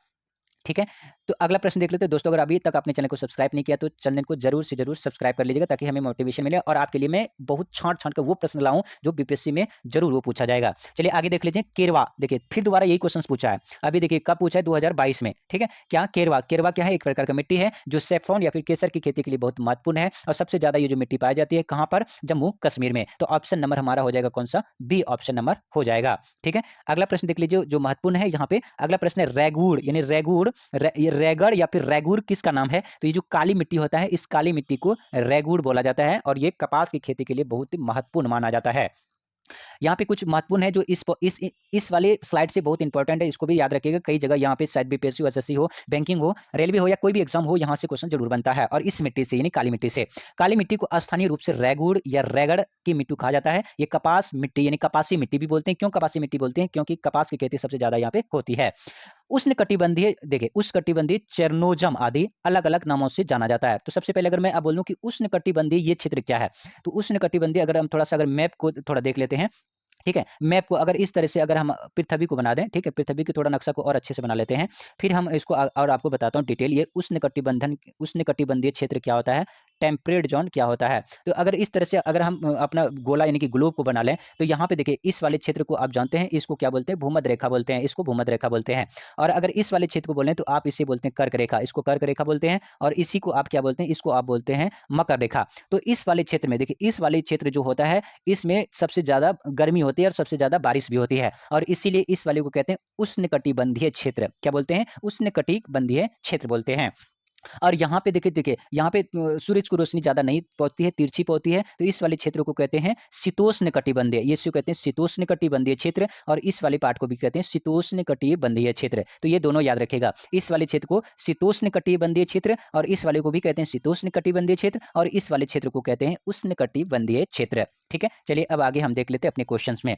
ठीक है, तो अगला प्रश्न देख लेते हैं दोस्तों। अगर अभी तक आपने चैनल को सब्सक्राइब नहीं किया तो चैनल को जरूर से जरूर सब्सक्राइब कर लीजिएगा ताकि हमें मोटिवेशन मिले और आपके लिए मैं बहुत छांट छांट कर वो प्रश्न लाऊं जो बीपीएससी में जरूर वो पूछा जाएगा। चलिए आगे देख लीजिए। केरवा, देखिए फिर दोबारा यही क्वेश्चन पूछा है। अभी देखिए कब पूछा है, 2022 में। ठीक है, क्या केरवा, केरवा क्या है, एक प्रकार का मिट्टी है जो सेफ्रॉन या फिर केसर की खेती के लिए बहुत महत्वपूर्ण है और सबसे ज्यादा ये जो मिट्टी पाई जाती है कहां पर, जम्मू कश्मीर में। तो ऑप्शन नंबर हमारा हो जाएगा कौन सा, बी ऑप्शन नंबर हो जाएगा। ठीक है, अगला प्रश्न देख लीजिए जो महत्वपूर्ण है यहाँ पे। अगला प्रश्न है रैगुड़, यानी रैगुड़, रैगड़ या फिर रैगुर किसका नाम है। तो ये जो काली मिट्टी होता है इस काली मिट्टी को रैगुड़ बोला जाता है और ये कपास की खेती के लिए बहुत ही महत्वपूर्ण माना जाता है। यहाँ पे कुछ महत्वपूर्ण है जो इस वाले स्लाइड से बहुत इंपॉर्टेंट है, इसको भी याद रखिएगा। कई जगह यहाँ पे शायद बीपीएससी एसएससी हो, बैंकिंग हो, रेलवे हो या कोई भी एग्जाम हो, यहाँ से क्वेश्चन जरूर बनता है। और इस मिट्टी से यानी काली मिट्टी से, काली मिट्टी को स्थानीय रूप से रेगुड़ या रेगड़ की मिट्टी कहा जाता है। ये कपास मिट्टी यानी कपासी मिट्टी भी बोलते हैं। क्यों कपासी मिट्टी बोलते हैं? क्योंकि कपास की खेती सबसे ज्यादा यहाँ पे होती है। उष्णकटिबंधीय, देखिए उष्णकटिबंधीय चेरनोजम आदि अलग अलग नामों से जाना जाता है। तो सबसे पहले अगर मैं अब बोलूं कि उष्णकटिबंधीय ये क्षेत्र क्या है, तो उष्णकटिबंधीय अगर हम थोड़ा सा अगर मैप को थोड़ा देख लेते हैं, ठीक है, मैप को अगर इस तरह से अगर हम पृथ्वी को बना दें, ठीक है, पृथ्वी की थोड़ा नक्शा को और अच्छे से बना लेते हैं, फिर हम इसको और आपको बताता हूं डिटेल। ये उष्णकटिबंधीय क्षेत्र क्या होता है, टेम्परेट जोन क्या होता है। तो अगर इस तरह से अगर हम अपना गोला यानी कि ग्लोब को बना लें, तो यहाँ पे देखिए इस वाले क्षेत्र को आप जानते हैं, इसको क्या बोलते हैं, भूमध्य रेखा बोलते हैं, इसको भूमध्य रेखा बोलते हैं। और अगर इस वाले क्षेत्र को बोलें तो आप इसे बोलते हैं कर्क रेखा, इसको कर्क रेखा बोलते हैं। और इसी को आप क्या बोलते हैं, इसको आप बोलते हैं मकर रेखा। तो इस वाले क्षेत्र में देखिए, इस वाले क्षेत्र जो होता है, इसमें सबसे ज्यादा गर्मी होती है और सबसे ज्यादा बारिश भी होती है, और इसीलिए इस वाले को कहते हैं उष्णकटिबंधीय क्षेत्र। क्या बोलते हैं? उष्णकटिबंधीय क्षेत्र बोलते हैं। और यहाँ पे देखिए देखिए यहाँ पे सूरज की रोशनी ज्यादा नहीं पहुंचती है, तिरछी पहुंचती है, तो इस वाले क्षेत्र को कहते हैं शीतोष्ण कटिबंधीय, ये इसको कहते हैं शीतोष्ण कटिबंधीय क्षेत्र। और इस वाले पार्ट को भी कहते हैं शीतोष्ण कटिबंधीय क्षेत्र। तो ये दोनों याद रखेगा, इस वाले क्षेत्र को शीतोष्ण कटिबंधीय क्षेत्र, और इस वाले को भी कहते हैं शीतोष्ण कटिबंधीय क्षेत्र, और इस वाले क्षेत्र को कहते हैं उष्ण कटिबंधीय क्षेत्र। ठीक है, चलिए अब आगे हम देख लेते हैं अपने क्वेश्चन में।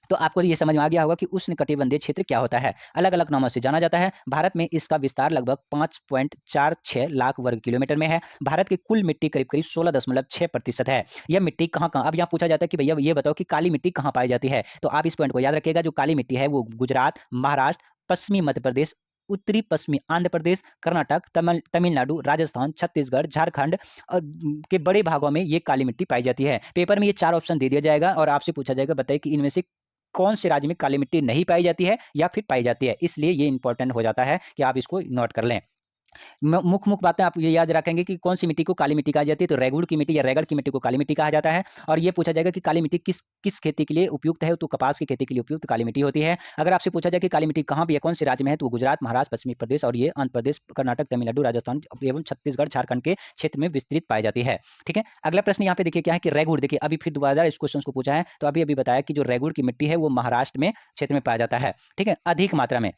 तो आपको ये समझ में आ गया होगा कि उष्णकटिबंधीय क्षेत्र क्या होता है, अलग अलग नामों से जाना जाता है। भारत में इसका विस्तार लगभग 5.46 लाख वर्ग किलोमीटर में है। भारत की कुल मिट्टी करीब करीब 16.6% है। यह मिट्टी कहाँ कहाँ, अब यहाँ पूछा जाता है कि भैया ये बताओ कि काली मिट्टी कहाँ पाई जाती है, तो आप इस पॉइंट को याद रखिएगा। जो काली मिट्टी है वो गुजरात, महाराष्ट्र, पश्चिमी मध्य प्रदेश, उत्तरी पश्चिमी आंध्र प्रदेश, कर्नाटक, तमिलनाडु, राजस्थान, छत्तीसगढ़, झारखंड और के बड़े भागों में ये काली मिट्टी पाई जाती है। पेपर में ये 4 ऑप्शन दे दिया जाएगा और आपसे पूछा जाएगा बताइए कि इनमें से कौन से राज्य में काली मिट्टी नहीं पाई जाती है या फिर पाई जाती है। इसलिए ये इंपॉर्टेंट हो जाता है कि आप इसको नोट कर लें। मुख्य मुख्य बातें आप ये याद रखेंगे कि कौन सी मिट्टी को काली मिट्टी कहा जाती है, तो रेगुड़ की मिट्टी या रेगड़ की मिट्टी को काली मिट्टी कहा जाता है। और ये पूछा जाएगा कि काली मिट्टी किस किस खेती के लिए उपयुक्त है, तो कपास की खेती के लिए उपयुक्त काली मिट्टी होती है। अगर आपसे पूछा जाए कि काली मिट्टी कहाँ भी है, कौन से राज्य में है, तो गुजरात, महाराष्ट्र, पश्चिमी प्रदेश और ये आंध्र प्रदेश, कर्नाटक, तमिलनाडु, राजस्थान एवं छत्तीसगढ़, झारखंड के क्षेत्र में विस्तृत पाई जाती है। ठीक है, अगला प्रश्न यहाँ पे देखिए क्या है कि रेगुड़, देखिए अभी फिर दोबारा इस क्वेश्चन को पूछा है, तो अभी अभी बताया कि जो रेगुड़ की मिट्टी है वो महाराष्ट्र में क्षेत्र में पाया जाता है। ठीक है, अधिक मात्रा में।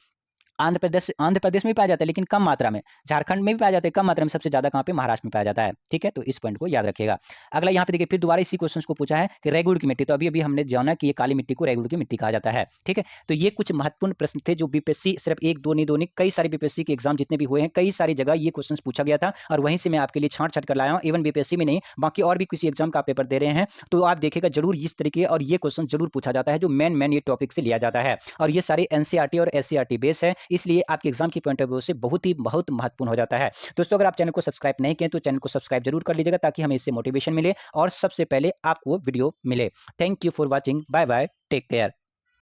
आंध्र प्रदेश में भी पाया जाता है लेकिन कम मात्रा में। झारखंड में भी पाया जाता है कम मात्रा में, सबसे ज्यादा कहाँ पे, महाराष्ट्र में पाया जाता है। ठीक है, तो इस पॉइंट को याद रखिएगा। अगला यहाँ पे देखिए फिर दोबारा इसी क्वेश्चन को पूछा है कि रेगुड़ की मिट्टी, तो अभी अभी हमने जाना कि ये काली मिट्टी को रेगुड़ की मिट्टी कहा जाता है। ठीक है, तो ये कुछ महत्वपूर्ण प्रश्न थे जो बीपीएससी सिर्फ एक दो नहीं, कई सारे बीपीएससी के एग्जाम जितने भी हुए हैं, कई सारी जगह ये क्वेश्चन पूछा गया था और वहीं से मैं आपके लिए छांट छांट कर लाया हूँ। इवन बीपीएससी में नहीं, बाकी और भी किसी एग्जाम का पेपर दे रहे हैं तो आप देखिएगा जरूर इस तरीके, और ये क्वेश्चन जरूर पूछा जाता है जो मेन ये टॉपिक से लिया जाता है। और ये सारे एनसीईआरटी और एससीईआरटी बेस है, इसलिए आपके एग्जाम की पॉइंट ऑफ व्यू से बहुत महत्वपूर्ण हो जाता है। दोस्तों अगर आप चैनल को सब्सक्राइब नहीं किए तो चैनल को सब्सक्राइब जरूर कर लीजिएगा ताकि हमें इससे मोटिवेशन मिले और सबसे पहले आपको वीडियो मिले। Thank you for watching, bye bye, take care.